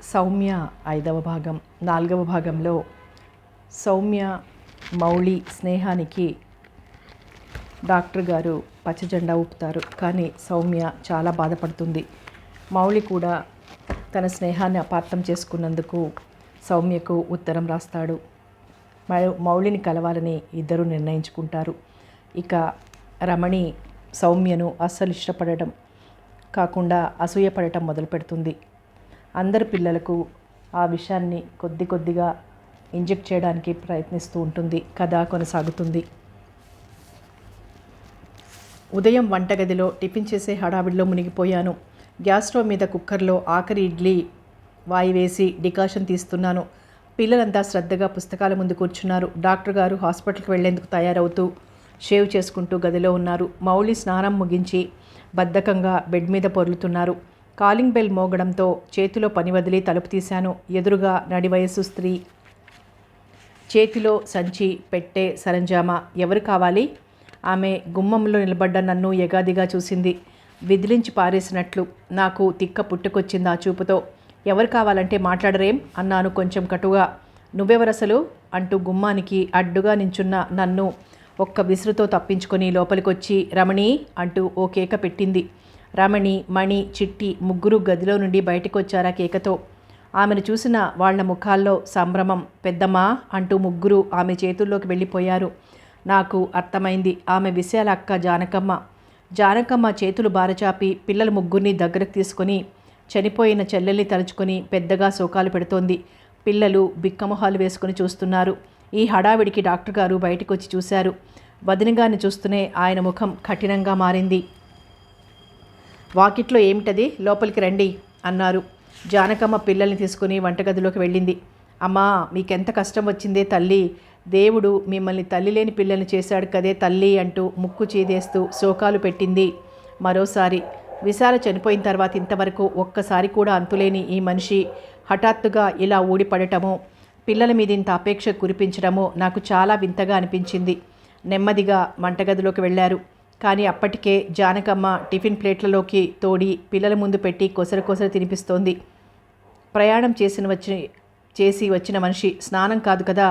సౌమ్య 5వ భాగం. 4వ భాగంలో సౌమ్య మౌళి స్నేహానికి డాక్టర్ గారు పచ్చజెండా ఊపుతారు. కానీ సౌమ్య చాలా బాధపడుతుంది. మౌళి కూడా తన స్నేహాన్ని అపార్థం చేసుకున్నందుకు సౌమ్యకు ఉత్తరం రాస్తాడు. మౌళిని కలవాలని ఇద్దరు నిర్ణయించుకుంటారు. ఇక రమణి సౌమ్యను అస్సలు ఇష్టపడటం కాకుండా అసూయపడటం మొదలు పెడుతుంది. అందరి పిల్లలకు ఆ విషయాన్ని కొద్దిగా ఇంజెక్ట్ చేయడానికి ప్రయత్నిస్తూ ఉంటుంది. కథ కొనసాగుతుంది. ఉదయం వంటగదిలో టిఫిన్ చేసే హడావిడిలో మునిగిపోయాను. గ్యాస్ స్టవ్ మీద కుక్కర్లో ఆఖరి ఇడ్లీ వాయివేసి డికాషన్ తీస్తున్నాను. పిల్లలంతా శ్రద్ధగా పుస్తకాల ముందు కూర్చున్నారు. డాక్టర్ గారు హాస్పిటల్కి వెళ్లేందుకు తయారవుతూ షేవ్ చేసుకుంటూ గదిలో ఉన్నారు. మౌళి స్నానం ముగించి బద్ధకంగా బెడ్ మీద పొర్లుతున్నారు. కాలింగ్ బెల్ మోగడంతో చేతిలో పని వదిలి తలుపు తీశాను. ఎదురుగా నడివయస్సు స్త్రీ, చేతిలో సంచి, పెట్టె, సరంజామా. ఎవరు కావాలి? ఆమె గుమ్మంలో నిలబడ్డ నన్ను ఎగాదిగా చూసింది. విదిలించి పారేసినట్లు నాకు తిక్క పుట్టుకొచ్చింది ఆ చూపుతో. ఎవరు కావాలంటే మాట్లాడరేం అన్నాను కొంచెం కటుగా. నువ్వెవరసలు అంటూ గుమ్మానికి అడ్డుగా నించున్న నన్ను ఒక్క విసురుతో తప్పించుకొని లోపలికొచ్చి రమణి అంటూ ఓ కేక పెట్టింది. రమణి, మణి, చిట్టి ముగ్గురు గదిలో నుండి బయటకు వచ్చారా కేకతో. ఆమెను చూసిన వాళ్ల ముఖాల్లో సంభ్రమం. పెద్దమ్మా అంటూ ముగ్గురు ఆమె చేతుల్లోకి వెళ్ళిపోయారు. నాకు అర్థమైంది. ఆమె విశాల అక్క జానకమ్మ. జానకమ్మ చేతులు బారచాపి పిల్లల ముగ్గురిని దగ్గరకు తీసుకొని చనిపోయిన చెల్లెల్ని తలుచుకొని పెద్దగా శోకాలు పెడుతోంది. పిల్లలు బిక్కమొహాలు వేసుకుని చూస్తున్నారు. ఈ హడావిడికి డాక్టర్ గారు బయటకు వచ్చి చూశారు. వదినగారిని చూస్తూనే ఆయన ముఖం కఠినంగా మారింది. వాకిట్లో ఏమిటది? లోపలికి రండి అన్నారు. జానకమ్మ పిల్లల్ని తీసుకుని వంటగదిలోకి వెళ్ళింది. అమ్మా, మీకెంత కష్టం వచ్చిందే తల్లి. దేవుడు మిమ్మల్ని తల్లి లేని పిల్లల్ని చేశాడు కదే తల్లి అంటూ ముక్కు చీదేస్తూ శోకాలు పెట్టింది. మరోసారి విశాల చనిపోయిన తర్వాత ఇంతవరకు ఒక్కసారి కూడా అంతులేని ఈ మనిషి హఠాత్తుగా ఇలా ఊడిపడటమో, పిల్లల మీద ఇంత అపేక్ష కురిపించడమో నాకు చాలా వింతగా అనిపించింది. నెమ్మదిగా వంటగదిలోకి వెళ్ళారు. కానీ అప్పటికే జానకమ్మ టిఫిన్ ప్లేట్లలోకి తోడి పిల్లల ముందు పెట్టి కొసరు తినిపిస్తోంది. ప్రయాణం చేసి వచ్చిన మనిషి స్నానం కాదు కదా,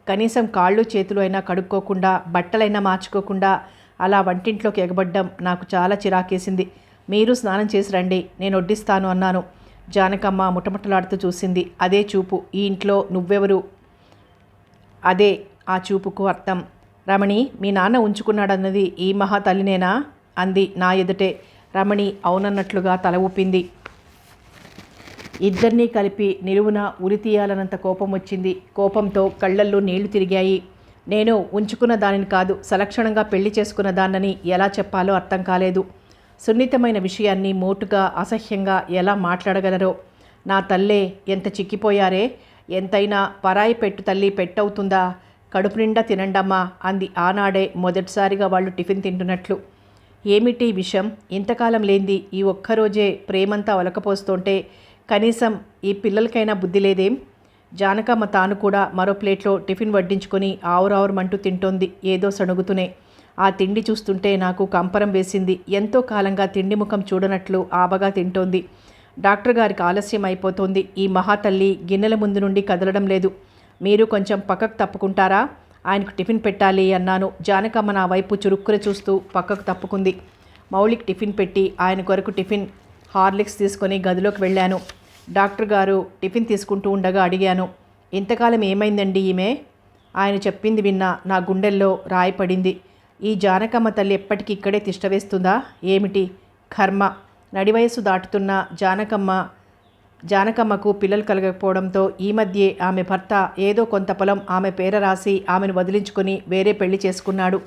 కనీసం కాళ్ళు చేతులు అయినా కడుక్కోకుండా, బట్టలైనా మార్చుకోకుండా అలా వంటింట్లోకి ఎగబడ్డం నాకు చాలా చిరాకేసింది. మీరు స్నానం చేసి రండి, నేను వడ్డిస్తాను అన్నాను. జానకమ్మ ముటముటలాడుతూ చూసింది. అదే చూపు. ఈ ఇంట్లో నువ్వెవరు? అదే ఆ చూపుకు అర్థం. రమణి, మీ నాన్న ఉంచుకున్నాడన్నది ఈ మహాతల్లినేనా అంది నా ఎదుటే. రమణి అవునన్నట్లుగా తల ఊపింది. ఇద్దరినీ కలిపి నిలువున ఉరి తీయాలన్నంత కోపం వచ్చింది. కోపంతో కళ్ళల్లో నీళ్లు తిరిగాయి. నేను ఉంచుకున్న దానిని కాదు, సలక్షణంగా పెళ్లి చేసుకున్న దాన్నని ఎలా చెప్పాలో అర్థం కాలేదు. సున్నితమైన విషయాన్ని మోటుగా అసహ్యంగా ఎలా మాట్లాడగలరో. నా తల్లే ఎంత చిక్కిపోయారే. ఎంతైనా పరాయి పెట్టు తల్లి పెట్టవుతుందా? కడుపు నిండా తినండమ్మా అంది ఆనాడే మొదటిసారిగా వాళ్ళు టిఫిన్ తింటున్నట్లు. ఏమిటి విషయం? ఇంతకాలం లేంది ఈ ఒక్కరోజే ప్రేమంతా ఒలకపోస్తుంటే కనీసం ఈ పిల్లలకైనా బుద్ధి లేదేం? జానకమ్మ తాను కూడా మరో ప్లేట్లో టిఫిన్ వడ్డించుకొని ఆవురావురమంటూ తింటోంది ఏదో సణుగుతూనే. ఆ తిండి చూస్తుంటే నాకు కంపరం వేసింది. ఎంతో కాలంగా తిండి ముఖం చూడనట్లు ఆబగా తింటోంది. డాక్టర్ గారికి ఆలస్యం అయిపోతోంది. ఈ మహాతల్లి గిన్నెల ముందు నుండి కదలడం లేదు. మీరు కొంచెం పక్కకు తప్పుకుంటారా? ఆయనకు టిఫిన్ పెట్టాలి అన్నాను. జానకమ్మ నా వైపు చురుక్కున చూస్తూ పక్కకు తప్పుకుంది. మౌళికి టిఫిన్ పెట్టి ఆయన కొరకు టిఫిన్ హార్లిక్స్ తీసుకొని గదిలోకి వెళ్ళాను. డాక్టర్ గారు టిఫిన్ తీసుకుంటూ ఉండగా అడిగాను, ఇంతకాలం ఏమైందండి ఈమె? ఆయన చెప్పింది విన్నా నా గుండెల్లో రాయి పడింది. ఈ జానకమ్మ తల్లి ఎప్పటికీ ఇక్కడే తిష్టవేస్తుందా ఏమిటి? కర్మ. నడివయస్సు దాటుతున్న జానకమ్మకు పిల్లలు కలగకపోవడంతో ఈ మధ్యే ఆమె భర్త ఏదో కొంత పొలం ఆమె పేర రాసి ఆమెను వదిలించుకొని వేరే పెళ్లి చేసుకున్నాడు.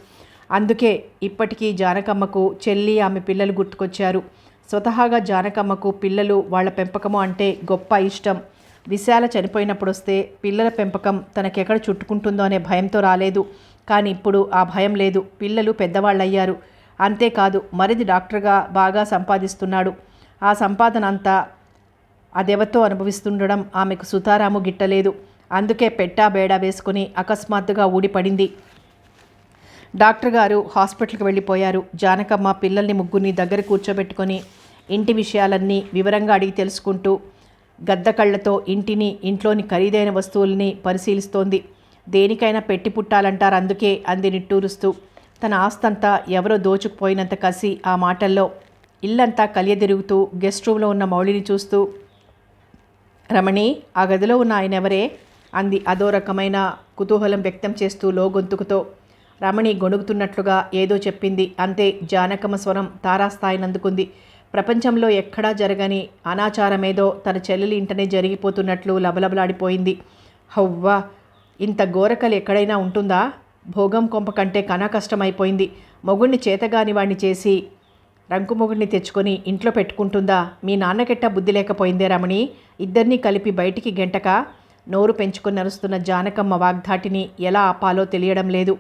అందుకే ఇప్పటికీ జానకమ్మకు చెల్లి, ఆమె పిల్లలు గుర్తుకొచ్చారు. స్వతహాగా జానకమ్మకు పిల్లలు, వాళ్ల పెంపకము అంటే గొప్ప ఇష్టం. విశాల చనిపోయినప్పుడు వస్తే పిల్లల పెంపకం తనకెక్కడ చుట్టుకుంటుందో అనే భయంతో రాలేదు. కానీ ఇప్పుడు ఆ భయం లేదు. పిల్లలు పెద్దవాళ్ళయ్యారు. అంతేకాదు మరిది డాక్టర్గా బాగా సంపాదిస్తున్నాడు. ఆ సంపాదన అంతా అదెవతో అనుభవిస్తుండడం ఆమెకు సుతారాము గిట్టలేదు. అందుకే పెట్టా బేడా వేసుకుని అకస్మాత్తుగా ఊడిపడింది. డాక్టర్ గారు హాస్పిటల్కి వెళ్ళిపోయారు. జానకమ్మ పిల్లల్ని ముగ్గురిని దగ్గర కూర్చోబెట్టుకొని ఇంటి విషయాలన్నీ వివరంగా అడిగి తెలుసుకుంటూ గద్ద కళ్ళతో ఇంటిని, ఇంట్లోని ఖరీదైన వస్తువుల్ని పరిశీలిస్తోంది. దేనికైనా పెట్టి పుట్టాలంటారు, అందుకే అంది నిట్టూరుస్తూ. తన ఆస్తంతా ఎవరో దోచుకుపోయినంత కసి ఆ మాటల్లో. ఇల్లంతా కలియదిరుగుతూ గెస్ట్ రూమ్లో ఉన్న మౌళిని చూస్తూ, రమణి, ఆ గదిలో ఉన్న ఆయన ఎవరే అంది అదో రకమైన కుతూహలం వ్యక్తం చేస్తూ లోగొంతుకుతో. రమణి గొణుగుతున్నట్లుగా ఏదో చెప్పింది. అంతే. జానకమ్మ స్వరం తారాస్థాయినందుకుంది. ప్రపంచంలో ఎక్కడా జరగని అనాచారమేదో తన చెల్లెలి ఇంటనే జరిగిపోతున్నట్లు లబలబలాడిపోయింది. హవ్వా, ఇంత ఘోరకలు ఎక్కడైనా ఉంటుందా? భోగం కొంప కంటే కనా కష్టమైపోయింది. మొగుణ్ణి చేతగాని వాణ్ణి చేసి రంకు మొగుడిని తెచ్చుకొని ఇంట్లో పెట్టుకుంటుందా? మీ నాన్నకెట్ట బుద్ధి లేకపోయిందే రమణి? ఇద్దరినీ కలిపి బయటికి గెంటక. నోరు పెంచుకొని నరుస్తున్న జానకమ్మ వాగ్ధాటిని ఎలా ఆపాలో తెలియడం లేదు.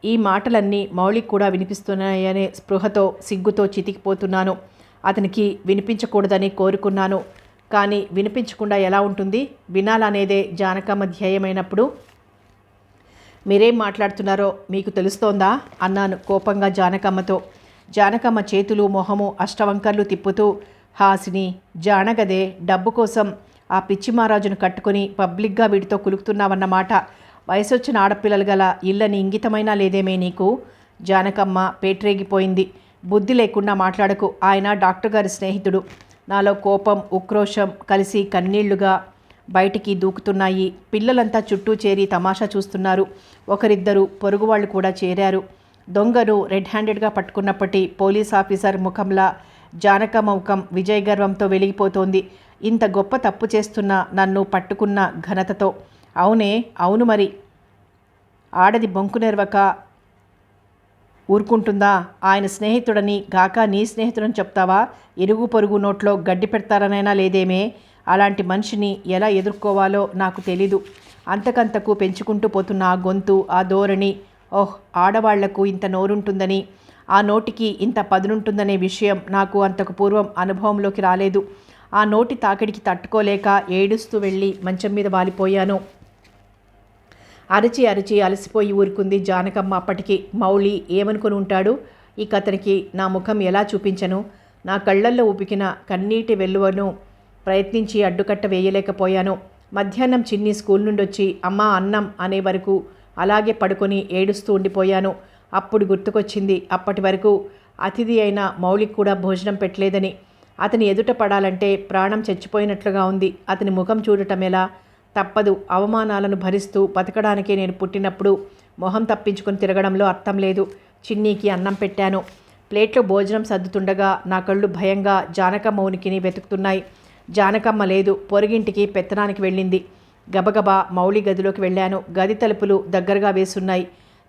ఈ మాటలన్నీ మౌళికి కూడా వినిపిస్తున్నాయనే స్పృహతో సిగ్గుతో చితికిపోతున్నాను. అతనికి వినిపించకూడదని కోరుకున్నాను, కానీ వినిపించకుండా ఎలా ఉంటుంది? వినాలనేదే జానకమ్మ ధ్యేయమైనప్పుడు మీరేం మాట్లాడుతున్నారో మీకు తెలుస్తోందా అన్నాను కోపంగా జానకమ్మతో. జానకమ్మ చేతులు మొహము అష్టవంకర్లు తిప్పుతూ, హాసిని, జానగదే, డబ్బు కోసం ఆ పిచ్చి మహారాజును కట్టుకుని పబ్లిక్గా వీడితో కులుకుతున్నావన్నమాట. వయసొచ్చిన ఆడపిల్లలు గల ఇళ్ళని ఇంగితమైనా లేదేమే నీకు? జానకమ్మ పేట్రేగిపోయింది. బుద్ధి లేకుండా మాట్లాడకు. ఆయన డాక్టర్ గారి స్నేహితుడు. నాలో కోపం, ఉక్రోషం కలిసి కన్నీళ్లుగా బయటికి దూకుతున్నాయి. పిల్లలంతా చుట్టూ చేరి తమాషా చూస్తున్నారు. ఒకరిద్దరు పొరుగు వాళ్ళు కూడా చేరారు. దొంగను రెడ్ హ్యాండెడ్గా పట్టుకున్నప్పటి పోలీస్ ఆఫీసర్ ముఖంలా జానకమ్మ ముఖం విజయ గర్వంతో వెలిగిపోతోంది. ఇంత గొప్ప తప్పు చేస్తున్న నన్ను పట్టుకున్న ఘనతతో. అవునే, అవును మరి. ఆడది బొంకు నెరవక ఊరుకుంటుందా? ఆయన స్నేహితుడని గాక నీ స్నేహితుడని చెప్తావా? ఇరుగు పొరుగు నోట్లో గడ్డి పెడతారనైనా లేదేమే? అలాంటి మనిషిని ఎలా ఎదుర్కోవాలో నాకు తెలీదు. అంతకంతకు పెంచుకుంటూ పోతున్న ఆ గొంతు, ఆ ధోరణి. ఓహ్, ఆడవాళ్లకు ఇంత నోరుంటుందని, ఆ నోటికి ఇంత పదునుంటుందనే విషయం నాకు అంతకు పూర్వం అనుభవంలోకి రాలేదు. ఆ నోటి తాకిడికి తట్టుకోలేక ఏడుస్తూ వెళ్ళి మంచం మీద వాలిపోయాను. అరిచి అరిచి అలసిపోయి ఊరుకుంది జానకమ్మ. అప్పటికి మౌళి ఏమనుకుని ఉంటాడు? ఇక అతనికి నా ముఖం ఎలా చూపించను? నా కళ్ళల్లో ఉపికిన కన్నీటి వెల్లువను ప్రయత్నించి అడ్డుకట్ట వేయలేకపోయాను. మధ్యాహ్నం చిన్ని స్కూల్ నుండి వచ్చి అమ్మా అన్నం అనే వరకు అలాగే పడుకొని ఏడుస్తూ ఉండిపోయాను. అప్పుడు గుర్తుకొచ్చింది, అప్పటి వరకు అతిథి అయిన మౌళికి కూడా భోజనం పెట్టలేదని. అతని ఎదుట పడాలంటే ప్రాణం చచ్చిపోయినట్లుగా ఉంది. అతని ముఖం చూడటం ఎలా? తప్పదు. అవమానాలను భరిస్తూ బతకడానికే నేను పుట్టినప్పుడు మొహం తప్పించుకొని తిరగడంలో అర్థం లేదు. చిన్నీకి అన్నం పెట్టాను. ప్లేట్లో భోజనం సర్దుతుండగా నా కళ్ళు భయంగా జానకమ్మ ఉనికిని వెతుకుతున్నాయి. జానకమ్మ లేదు. పొరుగింటికి పెత్తనానికి వెళ్ళింది. గబగబా మౌళి గదిలోకి వెళ్ళాను. గది తలుపులు దగ్గరగా వేసున్నాయి.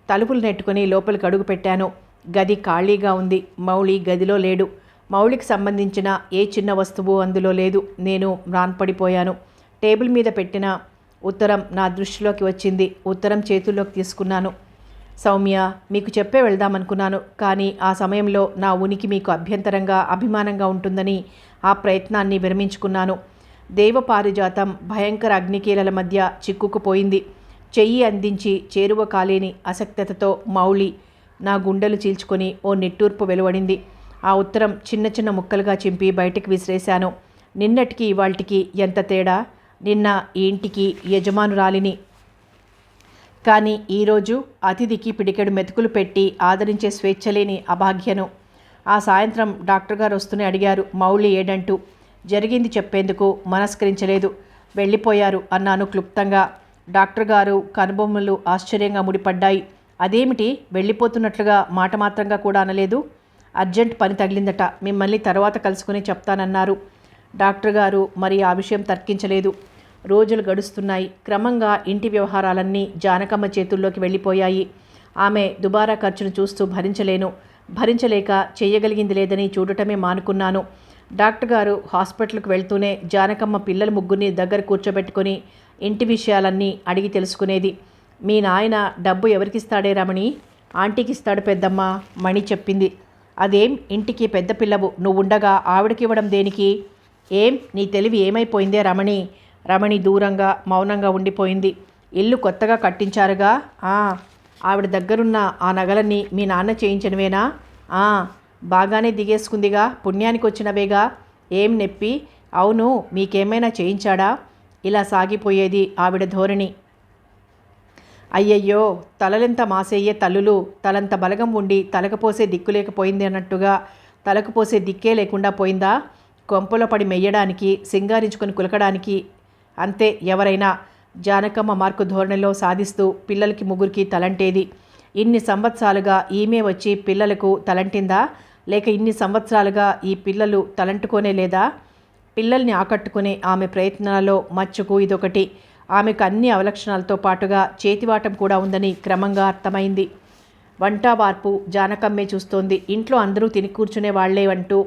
తలుపులు నెట్టుకుని లోపలికి అడుగు పెట్టాను. గది ఖాళీగా ఉంది. మౌళి గదిలో లేడు. మౌళికి సంబంధించిన ఏ చిన్న వస్తువు అందులో లేదు. నేను మ్రాన్పడిపోయాను. టేబుల్ మీద పెట్టిన ఉత్తరం నా దృష్టిలోకి వచ్చింది. ఉత్తరం చేతుల్లోకి తీసుకున్నాను. సౌమ్య, మీకు చెప్పే వెళ్దామనుకున్నాను, కానీ ఆ సమయంలో నా ఉనికి మీకు అభ్యంతరంగా, అభిమానంగా ఉంటుందని ఆ ప్రయత్నాన్ని విరమించుకున్నాను. దేవపారిజాతం భయంకర అగ్నికీలల మధ్య చిక్కుకుపోయింది. చెయ్యి అందించి చేరువ కాలేని అసక్తతతో మౌళి నా గుండెలు చీల్చుకొని ఓ నిట్టూర్పు వెలువడింది. ఆ ఉత్తరం చిన్న చిన్న ముక్కలుగా చింపి బయటికి విసిరేశాను. నిన్నటికి ఇవాల్టికి ఎంత తేడా! నిన్న ఈ ఇంటికి యజమానురాలిని, కానీ ఈరోజు అతిథికి పిడికెడు మెతుకులు పెట్టి ఆదరించే స్వేచ్ఛలేని అభాగ్యను. ఆ సాయంత్రం డాక్టర్ గారు వస్తూనే అడిగారు మౌళి ఏడంటూ. జరిగింది చెప్పేందుకు మనస్కరించలేదు. వెళ్ళిపోయారు అన్నాను క్లుప్తంగా. డాక్టర్ గారు కనుబొమ్మలు ఆశ్చర్యంగా ముడిపడ్డాయి. అదేమిటి, వెళ్ళిపోతున్నట్లుగా మాట మాత్రంగా కూడా అనలేదు? అర్జెంట్ పని తగిలిందట, మిమ్మల్ని తర్వాత కలుసుకుని చెప్తానన్నారు. డాక్టర్ గారు మరి ఆ విషయం తర్కించలేదు. రోజులు గడుస్తున్నాయి. క్రమంగా ఇంటి వ్యవహారాలన్నీ జానకమ్మ చేతుల్లోకి వెళ్ళిపోయాయి. ఆమె దుబారా ఖర్చును చూస్తూ భరించలేక చేయగలిగింది లేదని చూడటమే మానుకున్నాను. డాక్టర్ గారు హాస్పిటల్కి వెళ్తూనే జానకమ్మ పిల్లల ముగ్గురిని దగ్గర కూర్చోబెట్టుకొని ఇంటి విషయాలన్నీ అడిగి తెలుసుకునేది. మీ నాయన డబ్బు ఎవరికిస్తాడే రమణి? ఆంటీకి ఇస్తాడు పెద్దమ్మ, మణి చెప్పింది. అదేం, ఇంటికి పెద్ద పిల్లవు నువ్వుండగా ఆవిడకివ్వడం దేనికి? ఏం, నీ తెలివి ఏమైపోయిందే రమణి? రమణి దూరంగా మౌనంగా ఉండిపోయింది. ఇల్లు కొత్తగా కట్టించారుగా? ఆవిడ దగ్గరున్న ఆ నగలన్నీ మీ నాన్న చేయించినవేనా? బాగానే దిగేసుకుందిగా, పుణ్యానికి వచ్చినవేగా. ఏం నెప్పి? అవును, మీకేమైనా చేయించాడా? ఇలా సాగిపోయేది ఆవిడ ధోరణి. అయ్యయ్యో, తలలెంత మాసేయ్యే తల్లులు, తలంత బలగం ఉండి తలకపోసే దిక్కు లేకపోయింది అన్నట్టుగా తలకు పోసే దిక్కే లేకుండా పోయిందా? కొంపలో పడి మెయ్యడానికి, సింగారించుకొని కులకడానికి అంతే ఎవరైనా. జానకమ్మ మార్కు ధోరణిలో సాధిస్తూ పిల్లలకి ముగ్గురికి తలంటేది. ఇన్ని సంవత్సరాలుగా ఈమె వచ్చి పిల్లలకు తలంటిందా? లేక ఇన్ని సంవత్సరాలుగా ఈ పిల్లలు తలంటుకోనే లేదా? పిల్లల్ని ఆకట్టుకునే ఆమె ప్రయత్నాలలో మచ్చుకు ఇదొకటి. ఆమెకు అన్ని అవలక్షణాలతో పాటుగా చేతివాటం కూడా ఉందని క్రమంగా అర్థమైంది. వంట వార్పు జానకమ్మే చూస్తోంది. ఇంట్లో అందరూ తిని కూర్చునే వాళ్లే అంటూ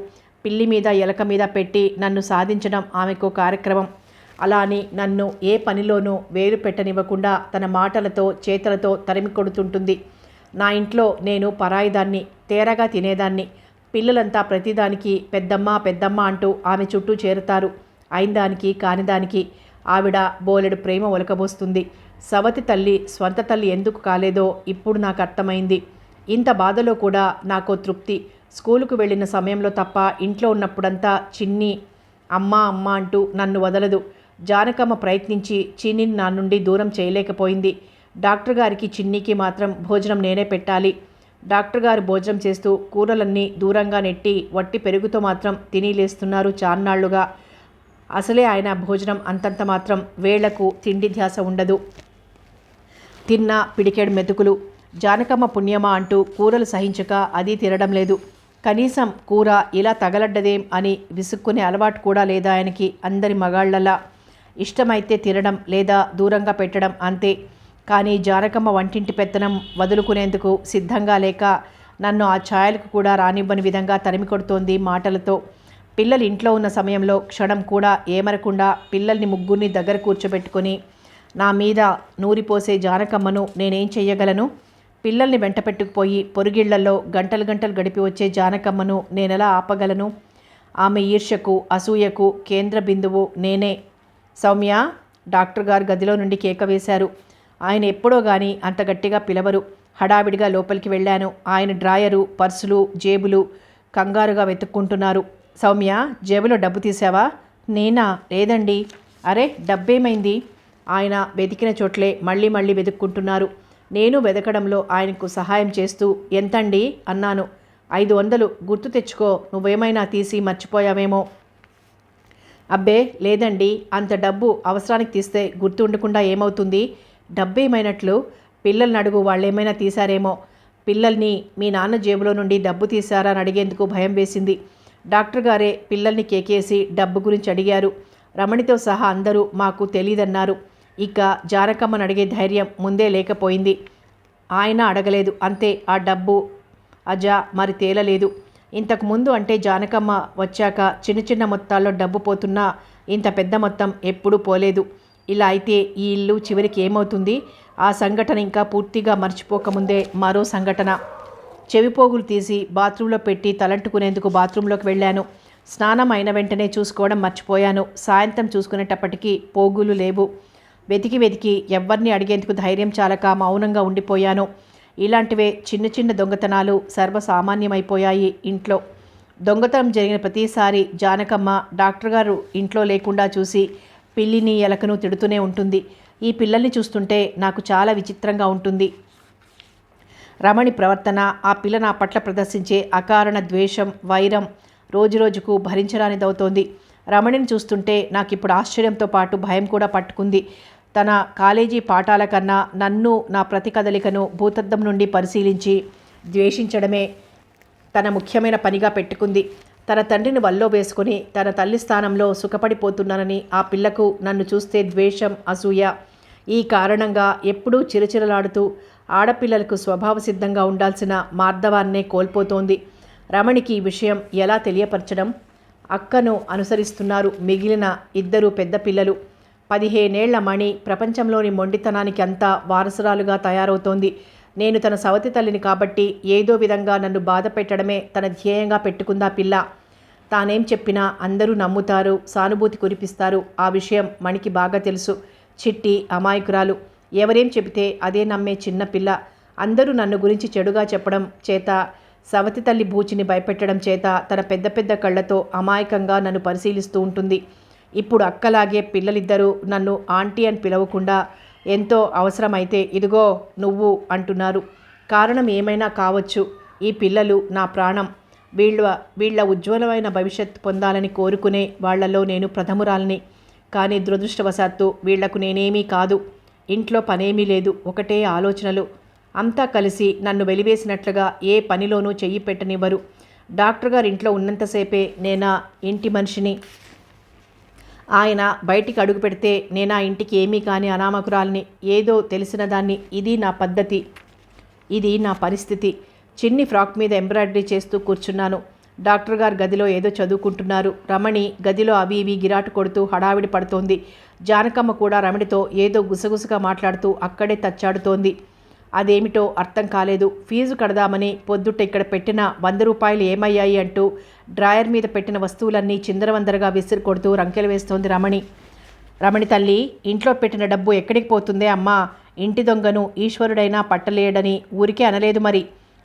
పిల్లి మీద ఎలక మీద పెట్టి నన్ను సాధించడం ఆమెకు కార్యక్రమం. అలా అని నన్ను ఏ పనిలోనూ వేలు పెట్టనివ్వకుండా తన మాటలతో చేతలతో తరిమి కొడుతుంటుంది. నా ఇంట్లో నేను పరాయిదాన్ని, తేరగా తినేదాన్ని. పిల్లలంతా ప్రతిదానికి పెద్దమ్మ పెద్దమ్మ అంటూ ఆమె చుట్టూ చేరుతారు. అయినదానికి కానిదానికి ఆవిడ బోలెడు ప్రేమ ఒలకబోస్తుంది. సవతి తల్లి స్వంత తల్లి ఎందుకు కాలేదో ఇప్పుడు నాకు అర్థమైంది. ఇంత బాధలో కూడా నాకో తృప్తి. స్కూలుకు వెళ్ళిన సమయంలో తప్ప ఇంట్లో ఉన్నప్పుడంతా చిన్ని అమ్మ అమ్మ అంటూ నన్ను వదలదు. జానకమ్మ ప్రయత్నించి చిన్నిని నా నుండి దూరం చేయలేకపోయింది. డాక్టర్ గారికి చిన్నికి మాత్రం భోజనం నేనే పెట్టాలి. డాక్టర్ గారు భోజనం చేస్తూ కూరలన్నీ దూరంగా నెట్టి వట్టి పెరుగుతో మాత్రం తినిలేస్తున్నారు చాన్నాళ్లుగా. అసలే ఆయన భోజనం అంతంత మాత్రం, వేళ్లకు తిండి ధ్యాస ఉండదు. తిన్న పిడికెడు మెతుకులు. జానకమ్మ పుణ్యమా అంటూ కూరలు సహించక అది తినడం లేదు. కనీసం కూర ఇలా తగలడ్డదేం అని విసుక్కునే అలవాటు కూడా లేదా ఆయనకి. అందరి మగాళ్లలా ఇష్టమైతే తినడం లేదా దూరంగా పెట్టడం అంతే. కానీ జానకమ్మ వంటింటి పెత్తనం వదులుకునేందుకు సిద్ధంగా లేక నన్ను ఆ ఛాయలకు కూడా రానివ్వని విధంగా తరిమి కొడుతోంది మాటలతో. పిల్లలు ఇంట్లో ఉన్న సమయంలో క్షణం కూడా ఏమరకుండా పిల్లల్ని ముగ్గురిని దగ్గర కూర్చోబెట్టుకొని నా మీద నూరిపోసే జానకమ్మను నేనేం చెయ్యగలను? పిల్లల్ని వెంట పెట్టుకుపోయి పొరుగిళ్లలో గంటలు గంటలు గడిపి వచ్చే జానకమ్మను నేనెలా ఆపగలను? ఆమె ఈర్ష్యకు అసూయకు కేంద్ర బిందువు నేనే. సౌమ్య, డాక్టర్ గారు గదిలో నుండి కేక వేశారు. ఆయన ఎప్పుడో గాని అంత గట్టిగా పిలవరు. హడావిడిగా లోపలికి వెళ్ళాను. ఆయన డ్రాయరు, పర్సులు, జేబులు కంగారుగా వెతుక్కుంటున్నారు. సౌమ్య, జేబులో డబ్బు తీసావా? నేనా? లేదండి. అరే, డబ్బేమైంది? ఆయన వెతికిన చోట్లే మళ్ళీ మళ్ళీ వెతుక్కుంటున్నారు. నేను వెతకడంలో ఆయనకు సహాయం చేస్తూ ఎంతండి అన్నాను. 500. గుర్తు తెచ్చుకో, నువ్వేమైనా తీసి మర్చిపోయావేమో. అబ్బే లేదండి, అంత డబ్బు అవసరానికి తీస్తే గుర్తు ఉండకుండా ఏమవుతుంది? డబ్బేమైనట్లు? పిల్లల్ని అడుగు, వాళ్ళేమైనా తీశారేమో. పిల్లల్ని మీ నాన్న జేబులో నుండి డబ్బు తీశారా అని అడిగేందుకు భయం వేసింది. డాక్టర్ గారే పిల్లల్ని కేకేసి డబ్బు గురించి అడిగారు. రమణితో సహా అందరూ మాకు తెలీదన్నారు. ఇక జానకమ్మని అడిగే ధైర్యం ముందే లేకపోయింది. ఆయన అడగలేదు అంతే. ఆ డబ్బు అజా మరి తేలలేదు. ఇంతకుముందు అంటే జానకమ్మ వచ్చాక చిన్న చిన్న మొత్తాల్లో డబ్బు పోతున్నా ఇంత పెద్ద మొత్తం ఎప్పుడూ పోలేదు. ఇలా అయితే ఈ ఇల్లు చివరికి ఏమవుతుంది? ఆ సంఘటన ఇంకా పూర్తిగా మర్చిపోకముందే మరో సంఘటన. చెవిపోగులు తీసి బాత్రూంలో పెట్టి తలంటుకునేందుకు బాత్రూంలోకి వెళ్ళాను. స్నానం అయిన వెంటనే చూసుకోవడం మర్చిపోయాను. సాయంత్రం చూసుకునేటప్పటికీ పోగులు లేవు. వెతికి వెతికి ఎవ్వరిని అడిగేందుకు ధైర్యం చాలక మౌనంగా ఉండిపోయాను. ఇలాంటివే చిన్న చిన్న దొంగతనాలు సర్వసామాన్యమైపోయాయి ఇంట్లో. దొంగతనం జరిగిన ప్రతిసారి జానకమ్మ డాక్టర్ గారు ఇంట్లో లేకుండా చూసి పిల్లిని ఎలకను తిడుతూనే ఉంటుంది. ఈ పిల్లల్ని చూస్తుంటే నాకు చాలా విచిత్రంగా ఉంటుంది. రమణి ప్రవర్తన, ఆ పిల్ల నా పట్ల ప్రదర్శించే అకారణ ద్వేషం, వైరం రోజురోజుకు భరించరానిదవుతోంది. రమణిని చూస్తుంటే నాకు ఇప్పుడు ఆశ్చర్యంతో పాటు భయం కూడా పట్టుకుంది. తన కాలేజీ పాఠాల కన్నా నన్ను, నా ప్రతి కదలికను భూతద్దం నుండి పరిశీలించి ద్వేషించడమే తన ముఖ్యమైన పనిగా పెట్టుకుంది. తన తండ్రిని వల్లో వేసుకుని తన తల్లి స్థానంలో సుఖపడిపోతున్నానని ఆ పిల్లకు నన్ను చూస్తే ద్వేషం, అసూయ. ఈ కారణంగా ఎప్పుడూ చిరచిరలాడుతూ ఆడపిల్లలకు స్వభావ సిద్ధంగా ఉండాల్సిన మార్దవాన్నే కోల్పోతోంది. రమణికి ఈ విషయం ఎలా తెలియపరచడం? అక్కను అనుసరిస్తున్నారు మిగిలిన 2 పెద్ద పిల్లలు. 15 ఏళ్ల మణి ప్రపంచంలోని మొండితనానికి అంతా వారసురాలుగా తయారవుతోంది. నేను తన సవతి తల్లిని కాబట్టి ఏదో విధంగా నన్ను బాధ పెట్టడమే తన ధ్యేయంగా పెట్టుకుందా పిల్ల. తానేం చెప్పినా అందరూ నమ్ముతారు, సానుభూతి కురిపిస్తారు. ఆ విషయం మణికి బాగా తెలుసు. చిట్టి అమాయకురాలు. ఎవరేం చెబితే అదే నమ్మే చిన్నపిల్ల. అందరూ నన్ను గురించి చెడుగా చెప్పడం చేత సవతి తల్లి బూచిని భయపెట్టడం చేత తన పెద్ద పెద్ద కళ్ళతో అమాయకంగా నన్ను పరిశీలిస్తూ ఉంటుంది. ఇప్పుడు అక్కలాగే పిల్లలిద్దరూ నన్ను ఆంటీ అని పిలవకుండా ఎంతో అవసరమైతే ఇదిగో నువ్వు అంటున్నారు. కారణం ఏమైనా కావచ్చు. ఈ పిల్లలు నా ప్రాణం. వీళ్ళ ఉజ్వలమైన భవిష్యత్తు పొందాలని కోరుకునే వాళ్లలో నేను ప్రథమురాల్ని. కానీ దురదృష్టవశాత్తు వీళ్లకు నేనేమీ కాదు. ఇంట్లో పనేమీ లేదు. ఒకటే ఆలోచనలు. అంతా కలిసి నన్ను వెలివేసినట్లుగా ఏ పనిలోనూ చెయ్యి పెట్టనివ్వరు. డాక్టర్ గారు ఇంట్లో ఉన్నంతసేపే నేనా ఇంటి మనిషిని. ఆయన బయటికి అడుగు పెడితే నేనా ఇంటికి ఏమీ కాని అనామకురాల్ని, ఏదో తెలిసిన దాన్ని. ఇది నా పద్ధతి, ఇది నా పరిస్థితి. చిన్ని ఫ్రాక్ మీద ఎంబ్రాయిడరీ చేస్తూ కూర్చున్నాను. డాక్టర్ గారు గదిలో ఏదో చదువుకుంటున్నారు. రమణి గదిలో అవి ఇవి గిరాటు కొడుతూ హడావిడి పడుతోంది. జానకమ్మ కూడా రమణితో ఏదో గుసగుసగా మాట్లాడుతూ అక్కడే తచ్చాడుతోంది. అదేమిటో అర్థం కాలేదు. ఫీజు కడదామని పొద్దుట ఇక్కడ పెట్టిన 100 రూపాయలు ఏమయ్యాయి అంటూ డ్రాయర్ మీద పెట్టిన వస్తువులన్నీ చిందరవందరగా విసిరి కొడుతూ రంకెలు వేస్తోంది రమణి. రమణి తల్లి, ఇంట్లో పెట్టిన డబ్బు ఎక్కడికి పోతుందే అమ్మా? ఇంటి దొంగను ఈశ్వరుడైనా పట్టలేడని ఊరికే అనలేదు మరి.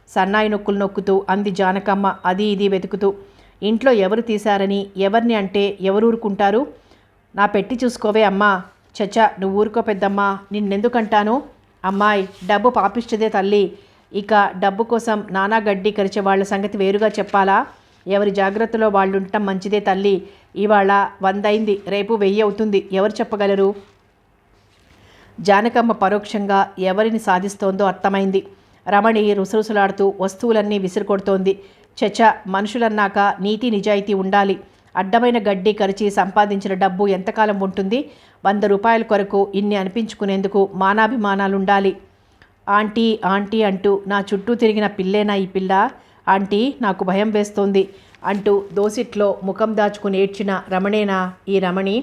సన్నాయి నొక్కులు నొక్కుతూ అంది జానకమ్మ అది ఇది వెతుకుతూ. ఇంట్లో ఎవరు తీశారని ఎవరిని అంటే ఎవరు ఊరుకుంటారు? నా పెట్టి చూసుకోవే అమ్మా. చచ్చా, నువ్వు ఊరుకో పెద్దమ్మా, నిన్నెందుకంటాను? అమ్మాయి, డబ్బు పాపిష్టదే తల్లి. ఇక డబ్బు కోసం నానా గడ్డి కరిచే వాళ్ళ సంగతి వేరుగా చెప్పాలా? ఎవరి జాగ్రత్తలో వాళ్ళు ఉండటం మంచిదే తల్లి. ఇవాళ 100 అయింది, రేపు 1000 అవుతుంది. ఎవరు చెప్పగలరు? జానకమ్మ పరోక్షంగా ఎవరిని సాధిస్తోందో అర్థమైంది. రమణి రుసరుసలాడుతూ వస్తువులన్నీ విసిరికొడుతోంది. చచ, మనుషులన్నాక నీతి నిజాయితీ ఉండాలి. అడ్డమైన గడ్డి కరిచి సంపాదించిన డబ్బు ఎంతకాలం ఉంటుంది? 100 రూపాయల కొరకు ఇన్ని అనిపించుకునేందుకు మానాభిమానాలుండాలి. ఆంటీ ఆంటీ అంటూ నా చుట్టూ తిరిగిన పిల్లేనా ఈ పిల్ల? ఆంటీ, నాకు భయం వేస్తోంది అంటూ దోసిట్లో ముఖం దాచుకుని ఏడ్చిన రమణేనా ఈ రమణి?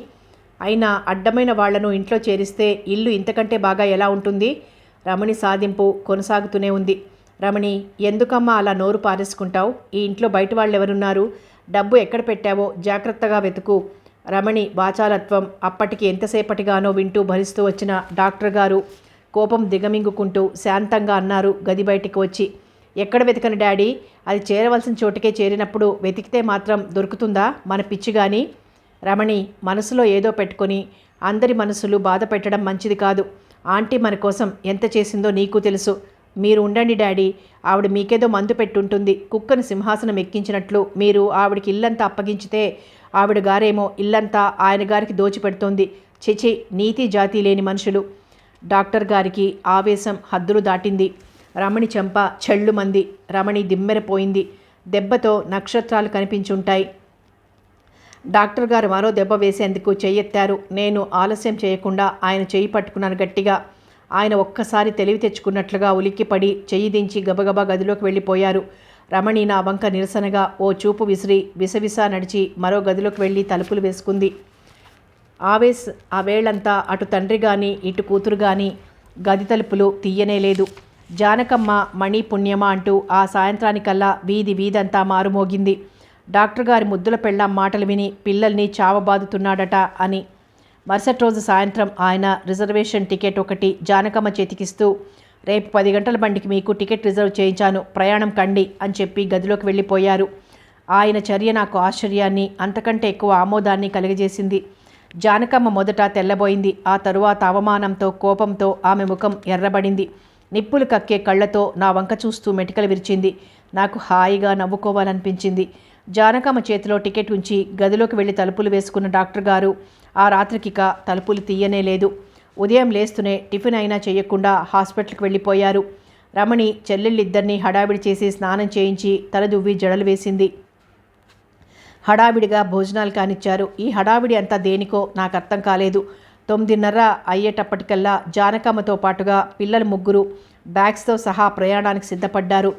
అయినా అడ్డమైన వాళ్లను ఇంట్లో చేరిస్తే ఇల్లు ఇంతకంటే బాగా ఎలా ఉంటుంది? రమణి సాధింపు కొనసాగుతూనే ఉంది. రమణి, ఎందుకమ్మా అలా నోరు పారేసుకుంటావు? ఈ ఇంట్లో బయట వాళ్ళు ఎవరున్నారు? డబ్బు ఎక్కడ పెట్టావో జాగ్రత్తగా వెతుకు. రమణి వాచాలత్వం అప్పటికి ఎంతసేపటిగానో వింటూ భరిస్తూ వచ్చిన డాక్టర్ గారు కోపం దిగమింగుకుంటూ శాంతంగా అన్నారు గది బయటికి వచ్చి. ఎక్కడ వెతకను డాడీ? అది చేరవలసిన చోటుకే చేరినప్పుడు వెతికితే మాత్రం దొరుకుతుందా మన పిచ్చి గాని? రమణి, మనసులో ఏదో పెట్టుకొని అందరి మనసులు బాధ పెట్టడం మంచిది కాదు. ఆంటీ మన కోసం ఎంత చేసిందో నీకు తెలుసు. మీరు ఉండండి డాడీ, ఆవిడ మీకేదో మందు పెట్టుంటుంది. కుక్కను సింహాసనం ఎక్కించినట్లు మీరు ఆవిడికి ఇల్లంతా అప్పగించితే ఆవిడ గారేమో ఇల్లంతా ఆయన గారికి దోచిపెడుతోంది. చిచి, నీతి జాతి లేని మనుషులు. డాక్టర్ గారికి ఆవేశం హద్దులు దాటింది. రమణి చెంప చెళ్ళుమంది. రమణి దిమ్మెరపోయింది. దెబ్బతో నక్షత్రాలు కనిపించుంటాయి. డాక్టర్ గారు మరో దెబ్బ వేసేందుకు చెయ్యెత్తారు. నేను ఆలస్యం చేయకుండా ఆయన చెయ్యి పట్టుకున్నాను గట్టిగా. ఆయన ఒక్కసారి తెలివి తెచ్చుకున్నట్లుగా ఉలిక్కిపడి చెయ్యి దించి గబగబా గదిలోకి వెళ్ళిపోయారు. రమణి నా వంక నిరసనగా ఓ చూపు విసిరి విసవిసా నడిచి మరో గదిలోకి వెళ్ళి తలుపులు వేసుకుంది. ఆ వేళంతా అటు తండ్రి కానీ ఇటు కూతురు కానీ గది తలుపులు తీయనే లేదు. జానకమ్మ మణి పుణ్యమా అంటూ ఆ సాయంత్రానికల్లా వీధంతా మారుమోగింది. డాక్టర్ గారి ముద్దుల పెళ్ళాం మాటలు విని పిల్లల్ని చావబాదుతున్నాడట అని. మరుసటి రోజు సాయంత్రం ఆయన రిజర్వేషన్ టికెట్ ఒకటి జానకమ్మ చేతికిస్తూ, రేపు 10 గంటల బండికి మీకు టికెట్ రిజర్వ్ చేయించాను, ప్రయాణం కండి అని చెప్పి గదిలోకి వెళ్ళిపోయారు. ఆయన చర్య నాకు ఆశ్చర్యాన్ని అంతకంటే ఎక్కువ ఆమోదాన్ని కలిగజేసింది. జానకమ్మ మొదట తెల్లబోయింది. ఆ తరువాత అవమానంతో కోపంతో ఆమె ముఖం ఎర్రబడింది. నిప్పులు కక్కే కళ్ళతో నా వంక చూస్తూ మెటికలు విరిచింది. నాకు హాయిగా నవ్వుకోవాలనిపించింది. జానకమ్మ చేతిలో టికెట్ ఉంచి గదిలోకి వెళ్ళి తలుపులు వేసుకున్న డాక్టర్ గారు ఆ రాత్రికిక తలుపులు తీయనే లేదు. ఉదయం లేస్తూనే టిఫిన్ అయినా చేయకుండా హాస్పిటల్కి వెళ్ళిపోయారు. రమణి చెల్లెళ్ళిద్దరినీ హడావిడి చేసి స్నానం చేయించి తలదువ్వి జడలు వేసింది. హడావిడిగా భోజనాలు కానిచ్చారు. ఈ హడావిడి అంతా దేనికో నాకు అర్థం కాలేదు. 9:30 అయ్యేటప్పటికల్లా జానకమ్మతో పాటుగా పిల్లలు 3 బ్యాగ్స్తో సహా ప్రయాణానికి సిద్ధపడ్డారు.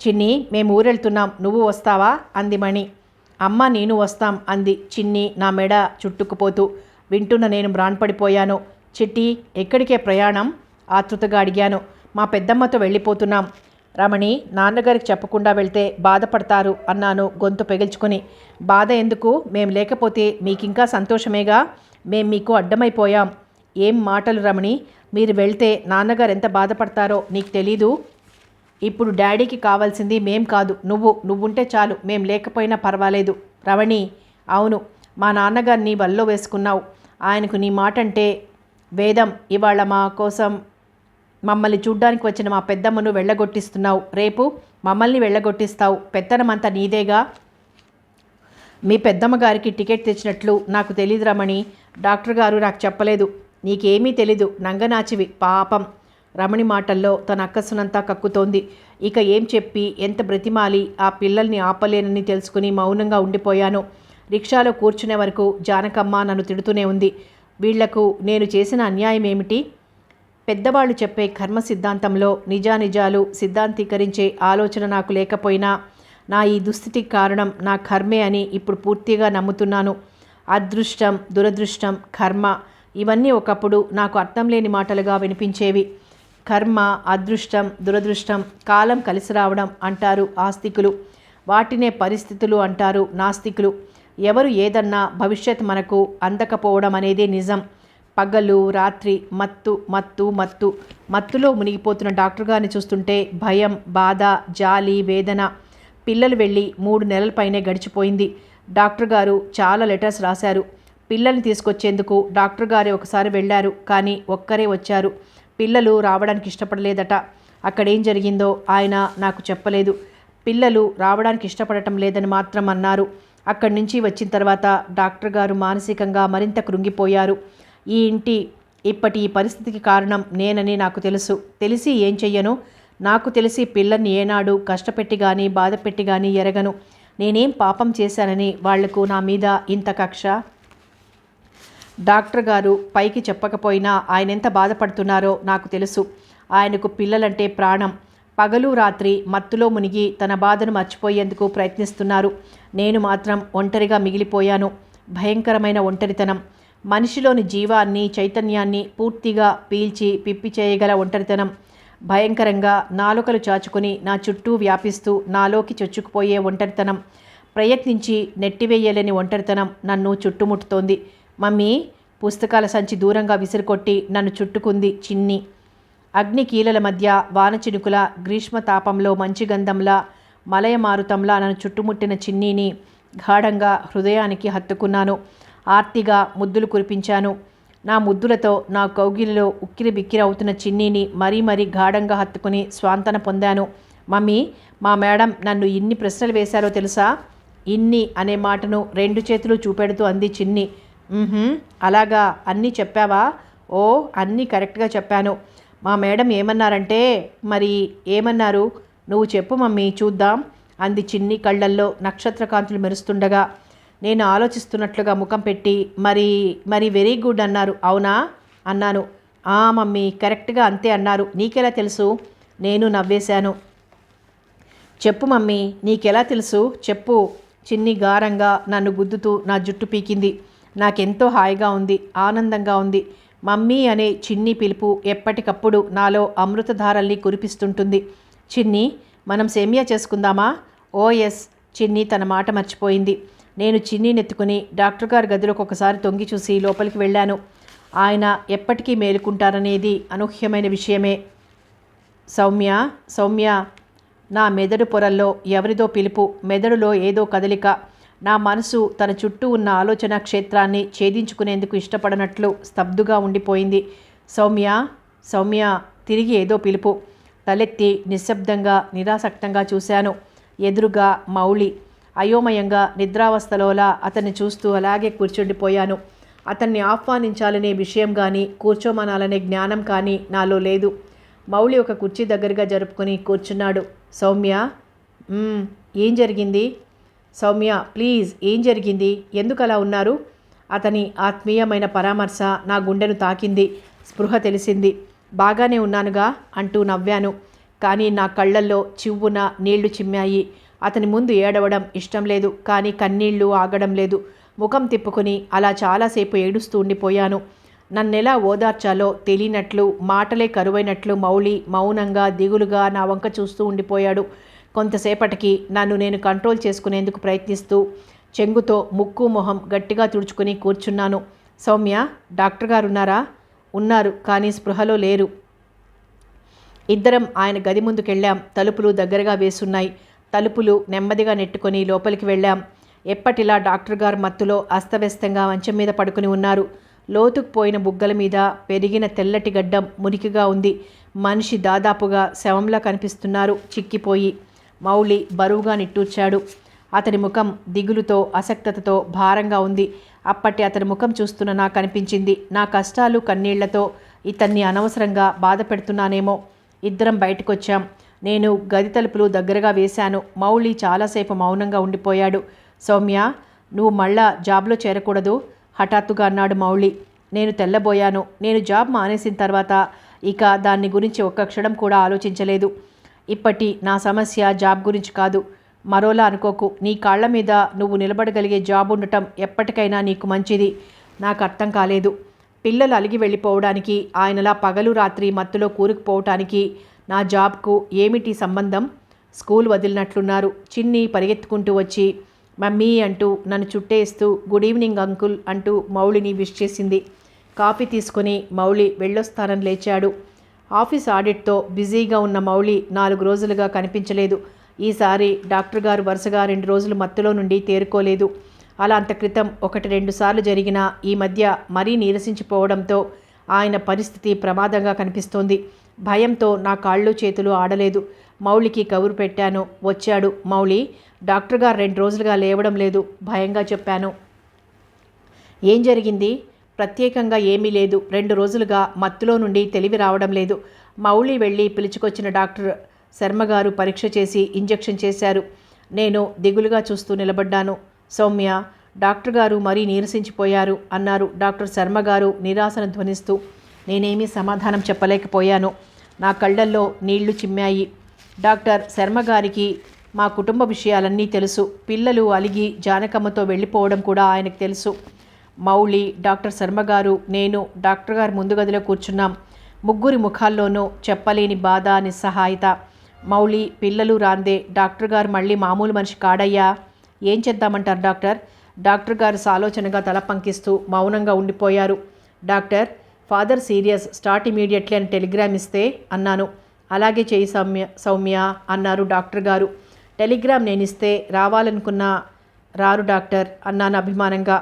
చిన్ని, మేము ఊరెళ్తున్నాం, నువ్వు వస్తావా అంది మణి. అమ్మ నేను వస్తాం అంది చిన్ని నా మెడ చుట్టుకుపోతూ. వింటున్న నేను మ్రాన్పడిపోయాను. చిట్టి, ఎక్కడికే ప్రయాణం? ఆతృతగా అడిగాను. మా పెద్దమ్మతో వెళ్ళిపోతున్నాం. రమణి, నాన్నగారికి చెప్పకుండా వెళ్తే బాధపడతారు అన్నాను గొంతు పెగిల్చుకొని. బాధ ఎందుకు? మేం లేకపోతే మీకింకా సంతోషమేగా. మేం మీకు అడ్డమైపోయాం. ఏం మాటలు రమణి, మీరు వెళ్తే నాన్నగారు ఎంత బాధపడతారో నీకు తెలీదు. ఇప్పుడు డాడీకి కావాల్సింది మేం కాదు, నువ్వుంటే చాలు, మేం లేకపోయినా పర్వాలేదు. రమణి, అవును, మా నాన్నగారిని వల్లో వేసుకున్నావు. ఆయనకు నీ మాట అంటే వేదం. ఇవాళ మా కోసం మమ్మల్ని చూడ్డానికి వచ్చిన మా పెద్దమ్మను వెళ్ళగొట్టిస్తున్నావు. రేపు మమ్మల్ని వెళ్ళగొట్టిస్తావు. పెత్తనమంతా నీదేగా. మీ పెద్దమ్మ గారికి టికెట్ తెచ్చినట్లు నాకు తెలీదు రమణి. డాక్టర్ గారు నాకు చెప్పలేదు. నీకేమీ తెలీదు, నంగనాచివి, పాపం. రమణి మాటల్లో తన అక్కసునంతా కక్కుతోంది. ఇక ఏం చెప్పి ఎంత బ్రతిమాలి ఆ పిల్లల్ని ఆపలేనని తెలుసుకుని మౌనంగా ఉండిపోయాను. రిక్షాలో కూర్చునే వరకు జానకమ్మ నన్ను తిడుతూనే ఉంది. వీళ్లకు నేను చేసిన అన్యాయం ఏమిటి? పెద్దవాళ్ళు చెప్పే కర్మ సిద్ధాంతంలో నిజానిజాలు సిద్ధాంతీకరించే ఆలోచన నాకు లేకపోయినా నా ఈ దుస్థితికి కారణం నా కర్మే అని ఇప్పుడు పూర్తిగా నమ్ముతున్నాను. అదృష్టం, దురదృష్టం, కర్మ ఇవన్నీ ఒకప్పుడు నాకు అర్థం లేని మాటలుగా వినిపించేవి. కర్మ, అదృష్టం, దురదృష్టం, కాలం కలిసి రావడం అంటారు ఆస్తికులు. వాటినే పరిస్థితులు అంటారు నాస్తికులు. ఎవరు ఏదన్నా భవిష్యత్ మనకు అందకపోవడం అనేదే నిజం. పగలు రాత్రి మత్తు మత్తు మత్తు మత్తులో మునిగిపోతున్న డాక్టర్ గారిని చూస్తుంటే భయం, బాధ, జాలి, వేదన. పిల్లలు వెళ్ళి 3 నెలల పైనే గడిచిపోయింది. డాక్టర్ గారు చాలా లెటర్స్ రాశారు. పిల్లల్ని తీసుకొచ్చేందుకు డాక్టర్ గారే ఒకసారి వెళ్ళారు, కానీ ఒక్కరే వచ్చారు. పిల్లలు రావడానికి ఇష్టపడలేదట. అక్కడేం జరిగిందో ఆయన నాకు చెప్పలేదు. పిల్లలు రావడానికి ఇష్టపడటం లేదని మాత్రం అన్నారు. అక్కడి నుంచి వచ్చిన తర్వాత డాక్టర్ గారు మానసికంగా మరింత కృంగిపోయారు. ఈ ఇంటి ఇప్పటి ఈ పరిస్థితికి కారణం నేనని నాకు తెలుసు. తెలిసి ఏం చెయ్యను? నాకు తెలిసి పిల్లల్ని ఏనాడు కష్టపెట్టి కానీ బాధపెట్టి కానీ ఎరగను. నేనేం పాపం చేశానని వాళ్లకు నా మీద ఇంత కక్ష? డాక్టర్ గారు పైకి చెప్పకపోయినా ఆయన ఎంత బాధపడుతున్నారో నాకు తెలుసు. ఆయనకు పిల్లలంటే ప్రాణం. పగలు రాత్రి మత్తులో మునిగి తన బాధను మర్చిపోయేందుకు ప్రయత్నిస్తున్నారు. నేను మాత్రం ఒంటరిగా మిగిలిపోయాను. భయంకరమైన ఒంటరితనం. మనిషిలోని జీవాన్ని, చైతన్యాన్ని పూర్తిగా పీల్చి పిప్పి చేయగల ఒంటరితనం. భయంకరంగా నాలుకలు చాచుకుని నా చుట్టూ వ్యాపిస్తూ నాలోకి చొచ్చుకుపోయే ఒంటరితనం. ప్రయత్నించి నెట్టివేయలేని ఒంటరితనం నన్ను చుట్టుముట్టుతోంది. మమ్మీ, పుస్తకాల సంచి దూరంగా విసిరికొట్టి నన్ను చుట్టుకుంది చిన్ని. అగ్ని కీలల మధ్య వానచినుకుల, గ్రీష్మ తాపంలో మంచిగంధంలా, మలయమారుతంలా నన్ను చుట్టుముట్టిన చిన్నీని గాఢంగా హృదయానికి హత్తుకున్నాను. ఆర్తిగా ముద్దులు కురిపించాను. నా ముద్దులతో నా కౌగిలిలో ఉక్కిరి బిక్కిరి అవుతున్న చిన్నీని మరీ మరీ గాఢంగా హత్తుకుని స్వాంతన పొందాను. మమ్మీ, మా మేడం నన్ను ఇన్ని ప్రశ్నలు వేశారో తెలుసా? ఇన్ని అనే మాటను 2 చేతులు చూపెడుతూ అంది చిన్ని. అలాగా, అన్నీ చెప్పావా? ఓ, అన్నీ కరెక్ట్గా చెప్పాను. మా మేడం ఏమన్నారంటే? మరి ఏమన్నారు? నువ్వు చెప్పు మమ్మీ, చూద్దాం అంది చిన్ని కళ్ళల్లో నక్షత్రకాంతులు మెరుస్తుండగా. నేను ఆలోచిస్తున్నట్లుగా ముఖం పెట్టి మరి వెరీ గుడ్ అన్నారు, అవునా అన్నాను. మమ్మీ, కరెక్ట్గా అంతే అన్నారు. నీకెలా తెలుసు? నేను నవ్వేశాను. చెప్పు మమ్మీ, నీకెలా తెలుసు? చెప్పు. చిన్ని గారంగా నన్ను గుద్దుతూ నా జుట్టు పీకింది. నాకెంతో హాయిగా ఉంది, ఆనందంగా ఉంది. మమ్మీ అనే చిన్ని పిలుపు ఎప్పటికప్పుడు నాలో అమృతధారల్ని కురిపిస్తుంటుంది. చిన్ని, మనం సేమియా చేసుకుందామా? ఓ ఎస్. చిన్ని తన మాట మర్చిపోయింది. నేను చిన్నీనెత్తుకుని డాక్టర్ గారి గదిలోకి ఒకసారి తొంగి చూసి లోపలికి వెళ్ళాను. ఆయన ఎప్పటికీ మేలుకుంటారనేది అనూహ్యమైన విషయమే. సౌమ్య. నా మెదడు పొరల్లో ఎవరిదో పిలుపు, మెదడులో ఏదో కదలిక. నా మనసు తన చుట్టూ ఉన్న ఆలోచన క్షేత్రాన్ని ఛేదించుకునేందుకు ఇష్టపడనట్లు స్తబ్దుగా ఉండిపోయింది. సౌమ్య. తిరిగి ఏదో పిలుపు. తలెత్తి నిశ్శబ్దంగా నిరాసక్తంగా చూశాను. ఎదురుగా మౌళి. అయోమయంగా నిద్రావస్థలోలా అతన్ని చూస్తూ అలాగే కూర్చుండిపోయాను. అతన్ని ఆహ్వానించాలనే విషయం కానీ కూర్చోమనాలనే జ్ఞానం కానీ నాలో లేదు. మౌళి ఒక కుర్చీ దగ్గరగా జరుపుకొని కూర్చున్నాడు. సౌమ్య. ఏం జరిగింది? సౌమ్య, ప్లీజ్, ఏం జరిగింది? ఎందుకు అలా ఉన్నారు? అతని ఆత్మీయమైన పరామర్శ నా గుండెను తాకింది. స్పృహ తెలిసింది. బాగానే ఉన్నానుగా అంటూ నవ్వాను. కానీ నా కళ్ళల్లో చివ్వున నీళ్లు చిమ్మాయి. అతని ముందు ఏడవడం ఇష్టం లేదు, కానీ కన్నీళ్లు ఆగడం లేదు. ముఖం తిప్పుకుని అలా చాలాసేపు ఏడుస్తూ ఉండిపోయాను. నన్నెలా ఓదార్చాలో తెలియనట్లు, మాటలే కరువైనట్లు మౌళి మౌనంగా దిగులుగా నా వంక చూస్తూ ఉండిపోయాడు. కొంతసేపటికి నన్ను నేను కంట్రోల్ చేసుకునేందుకు ప్రయత్నిస్తూ చెంగుతో ముక్కు మొహం గట్టిగా తుడుచుకుని కూర్చున్నాను. సౌమ్య, డాక్టర్ గారు ఉన్నారా? ఉన్నారు, కానీ స్పృహలో లేరు. ఇద్దరం ఆయన గది ముందుకెళ్ళాం. తలుపులు దగ్గరగా వేసున్నాయి. తలుపులు నెమ్మదిగా నెట్టుకొని లోపలికి వెళ్ళాం. ఎప్పటిలా డాక్టర్ గారు మత్తులో అస్తవ్యస్తంగా మంచం మీద పడుకుని ఉన్నారు. లోతుకుపోయిన బుగ్గల మీద పెరిగిన తెల్లటి గడ్డం మురికిగా ఉంది. మనిషి దాదాపుగా శవంలా కనిపిస్తున్నారు, చిక్కిపోయి. మౌళి బరువుగా నిట్టూర్చాడు. అతని ముఖం దిగులుతో అసక్తతతో భారంగా ఉంది. అప్పటి అతని ముఖం చూస్తున్న నాకు అనిపించింది, నా కష్టాలు కన్నీళ్లతో ఇతన్ని అనవసరంగా బాధ పెడుతున్నానేమో. ఇద్దరం బయటకొచ్చాం. నేను గది తలుపులు దగ్గరగా వేశాను. మౌళి చాలాసేపు మౌనంగా ఉండిపోయాడు. సౌమ్య, నువ్వు మళ్ళా జాబ్లో చేరకూడదు హఠాత్తుగా అన్నాడు మౌళి. నేను తెల్లబోయాను. నేను జాబ్ మానేసిన తర్వాత ఇక దాన్ని గురించి ఒక్క క్షణం కూడా ఆలోచించలేదు. ఇప్పటి నా సమస్య జాబ్ గురించి కాదు. మరోలా అనుకోకు. నీ కాళ్ల మీద నువ్వు నిలబడగలిగే జాబ్ ఉండటం ఎప్పటికైనా నీకు మంచిది. నాకు అర్థం కాలేదు. పిల్లలు అలిగి వెళ్ళిపోవడానికి, ఆయనలా పగలు రాత్రి మత్తులో కూరుకుపోవటానికి నా జాబ్కు ఏమిటి సంబంధం? స్కూల్ వదిలినట్లున్నారు. చిన్ని పరిగెత్తుకుంటూ వచ్చి మమ్మీ అంటూ నన్ను చుట్టేస్తూ గుడ్ ఈవినింగ్ అంకుల్ అంటూ మౌళిని విష్ చేసింది. కాఫీ తీసుకుని మౌళి వెళ్ళొస్తానని లేచాడు. ఆఫీస్ ఆడిట్తో బిజీగా ఉన్న మౌళి 4 రోజులుగా కనిపించలేదు. ఈసారి డాక్టర్ గారు వరుసగా 2 రోజులు మత్తులో నుండి తేరుకోలేదు. అలా అంత క్రితం 1-2 సార్లు జరిగిన ఈ మధ్య మరీ నీరసించిపోవడంతో ఆయన పరిస్థితి ప్రమాదంగా కనిపిస్తోంది. భయంతో నా కాళ్ళు చేతులు ఆడలేదు. మౌళికి కబురు పెట్టాను. వచ్చాడు. మౌళి, డాక్టర్ గారు 2 రోజులుగా లేవడం లేదు భయంగా చెప్పాను. ఏం జరిగింది? ప్రత్యేకంగా ఏమీ లేదు. 2 రోజులుగా మత్తులో నుండి తెలివి రావడం లేదు. మౌళి వెళ్ళి పిలుచుకొచ్చిన డాక్టర్ శర్మగారు పరీక్ష చేసి ఇంజెక్షన్ చేశారు. నేను దిగులుగా చూస్తూ నిలబడ్డాను. సౌమ్య, డాక్టర్ గారు మరీ నీరసించిపోయారు అన్నారు డాక్టర్ శర్మగారు నిరాశను ధ్వనిస్తూ. నేనేమీ సమాధానం చెప్పలేకపోయాను. నా కళ్ళల్లో నీళ్లు చిమ్మాయి. డాక్టర్ శర్మగారికి మా కుటుంబ విషయాలన్నీ తెలుసు. పిల్లలు అలిగి జానకమ్మతో వెళ్ళిపోవడం కూడా ఆయనకు తెలుసు. మౌళి, డాక్టర్ శర్మగారు, నేను డాక్టర్ గారు ముందు గదిలో కూర్చున్నాం. ముగ్గురి ముఖాల్లోనూ చెప్పలేని బాధ, నిస్సహాయత. మౌళి, పిల్లలు రాందే డాక్టర్ గారు మళ్ళీ మామూలు మనిషి కాడయ్యా. ఏం చేద్దామంటారు డాక్టర్? డాక్టర్ గారు సాలోచనగా తల పంకిస్తూ మౌనంగా ఉండిపోయారు. Doctor, father serious, start immediately అని టెలిగ్రామ్ ఇస్తే అన్నాను. అలాగే చేయి సౌమ్య అన్నారు డాక్టర్ గారు. టెలిగ్రామ్ నేనిస్తే రావాలనుకున్నా రారు డాక్టర్ అన్నాను అభిమానంగా.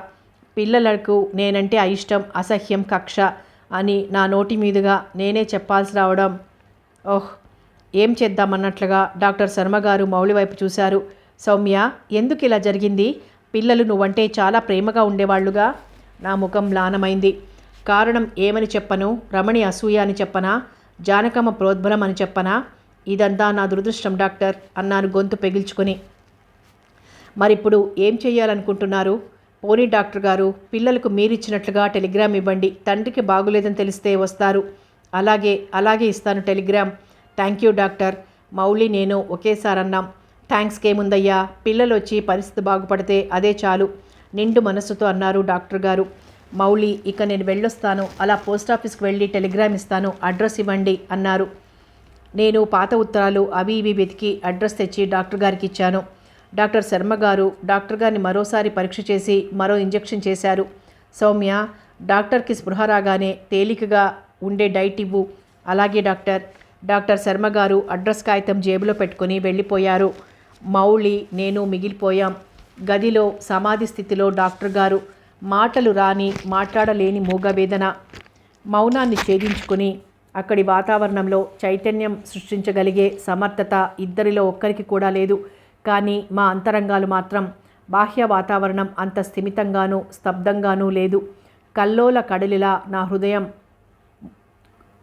పిల్లలకు నేనంటే అయిష్టం, అసహ్యం, కక్ష అని నా నోటి మీదుగా నేనే చెప్పాల్సి రావడం. ఓహ్, ఏం చేద్దామన్నట్లుగా డాక్టర్ శర్మగారు మౌళి వైపు చూశారు. సౌమ్య, ఎందుకు ఇలా జరిగింది? పిల్లలు నువ్వంటే చాలా ప్రేమగా ఉండేవాళ్లుగా. నా ముఖం మ్లానమైంది. కారణం ఏమని చెప్పను? రమణి అసూయ అని చెప్పనా? జానకమ్మ ప్రోద్బలం అని చెప్పనా? ఇదంతా నా దురదృష్టం డాక్టర్ అన్నాను గొంతు పెగిల్చుకొని. మరిప్పుడు ఏం చెయ్యాలనుకుంటున్నారు? పోనీ డాక్టర్ గారు, పిల్లలకు మీరిచ్చినట్లుగా టెలిగ్రామ్ ఇవ్వండి. తండ్రికి బాగులేదని తెలిస్తే వస్తారు. అలాగే ఇస్తాను Telegram. Thank you doctor. Mouli నేను ఒకేసారి అన్నాం. థ్యాంక్స్కేముందయ్యా, పిల్లలు వచ్చి పరిస్థితి బాగుపడితే అదే చాలు నిండు మనస్సుతో అన్నారు డాక్టర్ గారు. మౌళి, ఇక నేను వెళ్ళొస్తాను. అలా పోస్టాఫీస్కి వెళ్ళి టెలిగ్రామ్ ఇస్తాను. అడ్రస్ ఇవ్వండి అన్నారు. నేను పాత ఉత్తరాలు అవి ఇవి వెతికి అడ్రస్ తెచ్చి డాక్టర్ గారికి ఇచ్చాను. డాక్టర్ శర్మ గారు డాక్టర్ గారిని మరోసారి పరీక్ష చేసి మరో ఇంజెక్షన్ చేశారు. సౌమ్య, డాక్టర్కి స్పృహ రాగానే తేలికగా ఉండే డైట్ ఇవ్వు. అలాగే డాక్టర్. డాక్టర్ శర్మ గారు అడ్రస్ కాగితం జేబులో పెట్టుకుని వెళ్ళిపోయారు. మౌళి, నేను మిగిలిపోయాం. గదిలో సమాధి స్థితిలో డాక్టర్ గారు. మాటలు రాని, మాట్లాడలేని మూగవేదన. మౌనాన్ని ఛేదించుకుని అక్కడి వాతావరణంలో చైతన్యం సృష్టించగలిగే సమర్థత ఇద్దరిలో ఒక్కరికి కూడా లేదు. కానీ మా అంతరంగాలు మాత్రం. బాహ్య వాతావరణం అంత స్థిమితంగానూ స్తబ్దంగానూ లేదు. కల్లోల కడలిలా నా హృదయం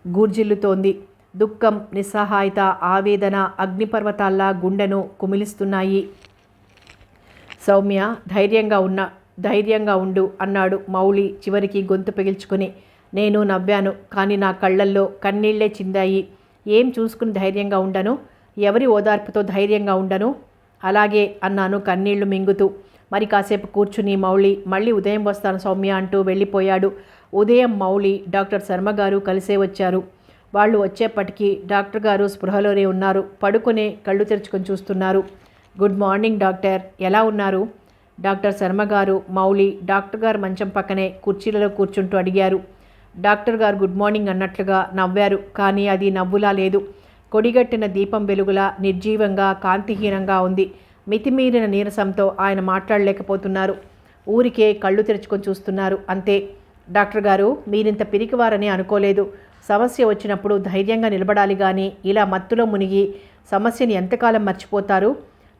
గూర్జిల్లుతోంది. దుఃఖం, నిస్సహాయత, ఆవేదన అగ్నిపర్వతాల్లా గుండెను కుమిలిస్తున్నాయి. సౌమ్య, ధైర్యంగా ఉండు అన్నాడు మౌళి చివరికి గొంతు పెగిల్చుకుని. నేను నవ్వాను. కానీ నా కళ్ళల్లో కన్నీళ్లే చిందాయి. ఏం చూసుకుని ధైర్యంగా ఉండను? ఎవరి ఓదార్పుతో ధైర్యంగా ఉండను? అలాగే అన్నాను కన్నీళ్లు మింగుతూ. మరి కాసేపు కూర్చుని మౌళి మళ్ళీ ఉదయం వస్తాను సౌమ్య అంటూ వెళ్ళిపోయాడు. ఉదయం మౌళి, డాక్టర్ శర్మగారు కలిసే వచ్చారు. వాళ్ళు వచ్చేప్పటికీ డాక్టర్ గారు స్పృహలోనే ఉన్నారు. పడుకునే కళ్ళు తెరుచుకొని చూస్తున్నారు. గుడ్ మార్నింగ్ డాక్టర్, ఎలా ఉన్నారు? డాక్టర్ శర్మగారు, మౌళి డాక్టర్ గారు మంచం పక్కనే కుర్చీలలో కూర్చుంటూ అడిగారు. డాక్టర్ గారు గుడ్ మార్నింగ్ అన్నట్లుగా నవ్వారు. కానీ అది నవ్వులా లేదు. కొడిగట్టిన దీపం వెలుగులా నిర్జీవంగా కాంతిహీనంగా ఉంది. మితిమీరిన నీరసంతో ఆయన మాట్లాడలేకపోతున్నారు. ఊరికే కళ్ళు తెరుచుకొని చూస్తున్నారు అంతే. డాక్టర్ గారు, మీరింత పిరికివారని అనుకోలేదు. సమస్య వచ్చినప్పుడు ధైర్యంగా నిలబడాలి కానీ ఇలా మత్తులో మునిగి సమస్యని ఎంతకాలం మర్చిపోతారు?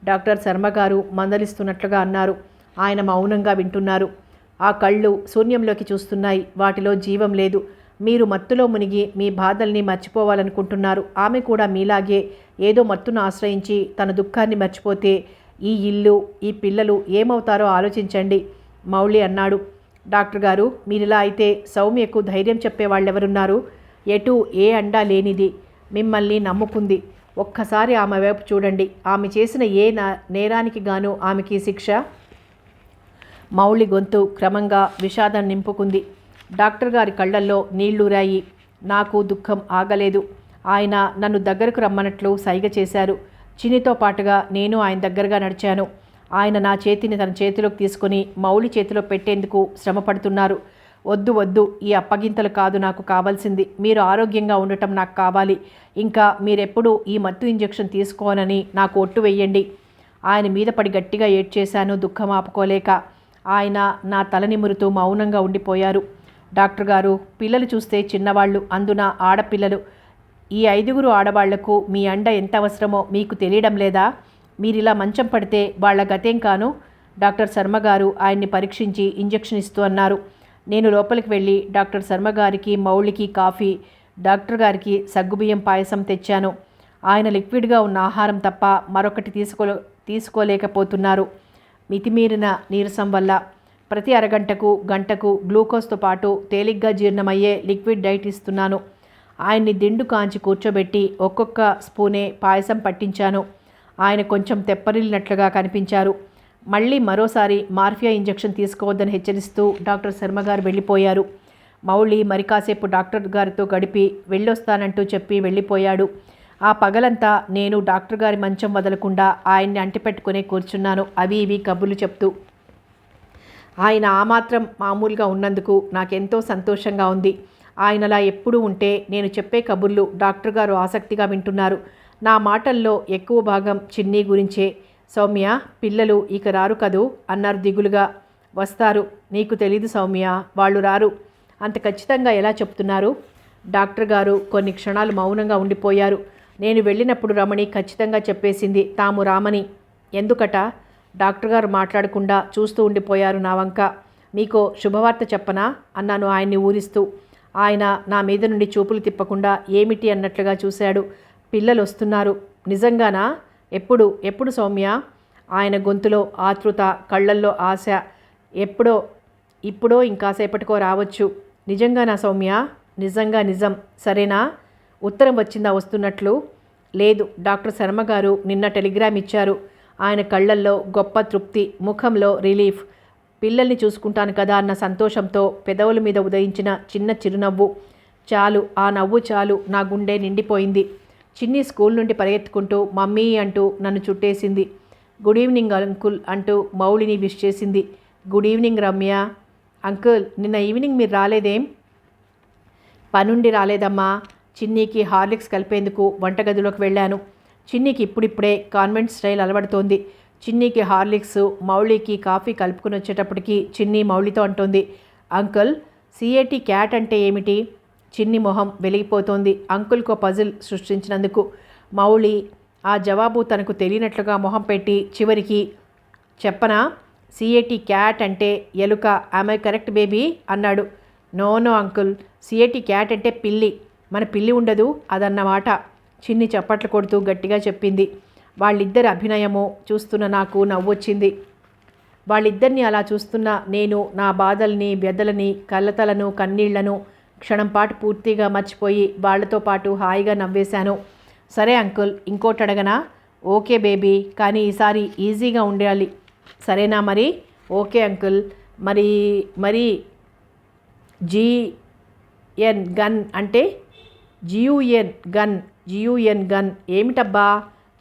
డాక్టర్ శర్మగారు మందలిస్తున్నట్లుగా అన్నారు. ఆయన మౌనంగా వింటున్నారు. ఆ కళ్ళు శూన్యంలోకి చూస్తున్నాయి. వాటిలో జీవం లేదు. మీరు మత్తులో మునిగి మీ బాధల్ని మర్చిపోవాలనుకుంటున్నారు. ఆమె కూడా మీలాగే ఏదో మత్తును ఆశ్రయించి తన దుఃఖాన్ని మర్చిపోతే ఈ ఇల్లు, ఈ పిల్లలు ఏమవుతారో ఆలోచించండి, మౌళి అన్నాడు. డాక్టర్ గారు, మీరిలా అయితే సౌమ్యకు ధైర్యం చెప్పేవాళ్ళెవరున్నారు? ఎటు ఏ అండా లేనిది మిమ్మల్ని నమ్ముకుంది. ఒక్కసారి ఆమె వైపు చూడండి. ఆమె చేసిన ఏ నేరానికి గాను ఆమెకి శిక్ష? మౌళి గొంతు క్రమంగా విషాదం నింపుకుంది. డాక్టర్ గారి కళ్ళల్లో నీళ్లూరాయి. నాకు దుఃఖం ఆగలేదు. ఆయన నన్ను దగ్గరకు రమ్మన్నట్లు సైగ చేశారు. చిన్నితో పాటుగా నేను ఆయన దగ్గరగా నడిచాను. ఆయన నా చేతిని తన చేతిలోకి తీసుకుని మౌళి చేతిలో పెట్టేందుకు శ్రమ పడుతున్నారు. వద్దు వద్దు, ఈ అప్పగింతలు కాదు నాకు కావాల్సింది. మీరు ఆరోగ్యంగా ఉండటం నాకు కావాలి. ఇంకా మీరెప్పుడు ఈ మత్తు ఇంజెక్షన్ తీసుకోనని నాకు ఒట్టు వెయ్యండి. ఆయన మీద పడి గట్టిగా ఏడ్చేశాను దుఃఖం ఆపుకోలేక. ఆయన నా తల నిమురుతూ మౌనంగా ఉండిపోయారు. డాక్టర్ గారు, పిల్లలు చూస్తే చిన్నవాళ్ళు, అందున ఆడపిల్లలు. ఈ 5 ఆడవాళ్లకు మీ అండ ఎంత అవసరమో మీకు తెలియడం లేదా? మీరిలా మంచం పడితే వాళ్ల గతేం కాను? డాక్టర్ శర్మగారు ఆయన్ని పరీక్షించి ఇంజెక్షన్ ఇస్తూ అన్నారు. నేను లోపలికి వెళ్ళి డాక్టర్ శర్మగారికి, మౌళికి కాఫీ, డాక్టర్ గారికి సగ్గుబియ్యం పాయసం తెచ్చాను. ఆయన లిక్విడ్గా ఉన్న ఆహారం తప్ప మరొకటి తీసుకోలేకపోతున్నారు. మితిమీరిన నీరసం వల్ల. ప్రతి అరగంటకు గంటకు గ్లూకోజ్తో పాటు తేలిగ్గా జీర్ణమయ్యే లిక్విడ్ డైట్ ఇస్తున్నాను. ఆయన్ని దిండు కాంచి కూర్చోబెట్టి ఒక్కొక్క స్పూనే పాయసం పట్టించాను. ఆయన కొంచెం తెప్పరిల్లినట్లుగా కనిపించారు. మళ్ళీ మరోసారి మార్ఫియా ఇంజెక్షన్ తీసుకోవద్దని హెచ్చరిస్తూ డాక్టర్ శర్మగారు వెళ్ళిపోయారు. మౌళి మరి కాసేపు డాక్టర్ గారితో గడిపి వెళ్ళొస్తానంటూ చెప్పి వెళ్ళిపోయాడు. ఆ పగలంతా నేను డాక్టర్ గారి మంచం వదలకుండా ఆయన్ని అంటిపెట్టుకునే కూర్చున్నాను, అవి ఇవి కబుర్లు చెప్తూ. ఆయన ఆ మాత్రం మామూలుగా ఉన్నందుకు నాకెంతో సంతోషంగా ఉంది. ఆయనలా ఎప్పుడూ ఉంటే నేను చెప్పే కబుర్లు డాక్టర్ గారు ఆసక్తిగా వింటున్నారు. నా మాటల్లో ఎక్కువ భాగం చిన్ని గురించే. సౌమ్య, పిల్లలు ఇక రారు కదూ అన్నారు దిగులుగా. వస్తారు, నీకు తెలీదు సౌమ్య, వాళ్ళు రారు. అంత ఖచ్చితంగా ఎలా చెప్తున్నారు? డాక్టర్ గారు కొన్ని క్షణాలు మౌనంగా ఉండిపోయారు. నేను వెళ్ళినప్పుడు రమణి ఖచ్చితంగా చెప్పేసింది తాము రామని. ఎందుకట? డాక్టర్ గారు మాట్లాడకుండా చూస్తూ ఉండిపోయారు నా వంక. మీకో శుభవార్త చెప్పనా అన్నాను ఆయన్ని ఊరిస్తూ. ఆయన నా మీద నుండి చూపులు తిప్పకుండా ఏమిటి అన్నట్లుగా చూశాడు. పిల్లలు వస్తున్నారు. నిజంగానా? ఎప్పుడు ఎప్పుడు సౌమ్య? ఆయన గొంతులో ఆతృత, కళ్ళల్లో ఆశ. ఎప్పుడో, ఇప్పుడో, ఇంకాసేపటికో రావచ్చు. నిజంగానా సౌమ్య? నిజంగా నిజం. సరేనా? ఉత్తరం వచ్చిందా వస్తున్నట్లు? లేదు, డాక్టర్ శర్మగారు నిన్న టెలిగ్రామ్ ఇచ్చారు. ఆయన కళ్ళల్లో గొప్ప తృప్తి, ముఖంలో రిలీఫ్. పిల్లల్ని చూసుకుంటాను కదా అన్న సంతోషంతో పెదవుల మీద ఉదయించిన చిన్న చిరునవ్వు. చాలు, ఆ నవ్వు చాలు, నా గుండె నిండిపోయింది. చిన్ని స్కూల్ నుండి పరిగెత్తుకుంటూ మమ్మీ అంటూ నన్ను చుట్టేసింది. గుడ్ ఈవినింగ్ అంకుల్ అంటూ మౌళిని విష్ చేసింది. Good evening Ramya. అంకుల్, నిన్న ఈవినింగ్ మీరు రాలేదేం? పనుండి రాలేదమ్మా. చిన్నీకి హార్లిక్స్ కలిపేందుకు వంటగదిలోకి వెళ్ళాను. చిన్నీకి ఇప్పుడిప్పుడే కాన్వెంట్ స్టైల్ అలవడుతోంది. చిన్నీకి హార్లిక్స్, మౌళికి కాఫీ కలుపుకుని వచ్చేటప్పటికి చిన్ని మౌళితో అంటోంది, అంకుల్, సిఏటి క్యాట్ అంటే ఏమిటి? చిన్ని మొహం వెలిగిపోతోంది అంకుల్కో పజిల్ సృష్టించినందుకు. మౌళి ఆ జవాబు తనకు తెలియనట్లుగా మొహం పెట్టి చివరికి, చెప్పనా? సిఏటి క్యాట్ అంటే ఎలుక. ఆమె కరెక్ట్ బేబీ అన్నాడు. No no uncle, C A T cat అంటే పిల్లి. మన పిల్లి ఉండదు అదన్నమాట. చిన్ని చప్పట్లు కొడుతూ గట్టిగా చెప్పింది. వాళ్ళిద్దరి అభినయమో చూస్తున్న నాకు నవ్వొచ్చింది. వాళ్ళిద్దరిని అలా చూస్తున్న నేను నా బాధల్ని, వ్యధలని, కలతలను, కన్నీళ్లను క్షణంపాటు పూర్తిగా మర్చిపోయి వాళ్లతో పాటు హాయిగా నవ్వేశాను. సరే అంకుల్, ఇంకోటి అడగనా? ఓకే బేబీ, కానీ ఈసారి ఈజీగా ఉండాలి. సరేనా మరి? Okay uncle. మరి మరి జిఎన్ గన్ అంటే? జియుఎన్ గన్ ఏమిటబ్బా?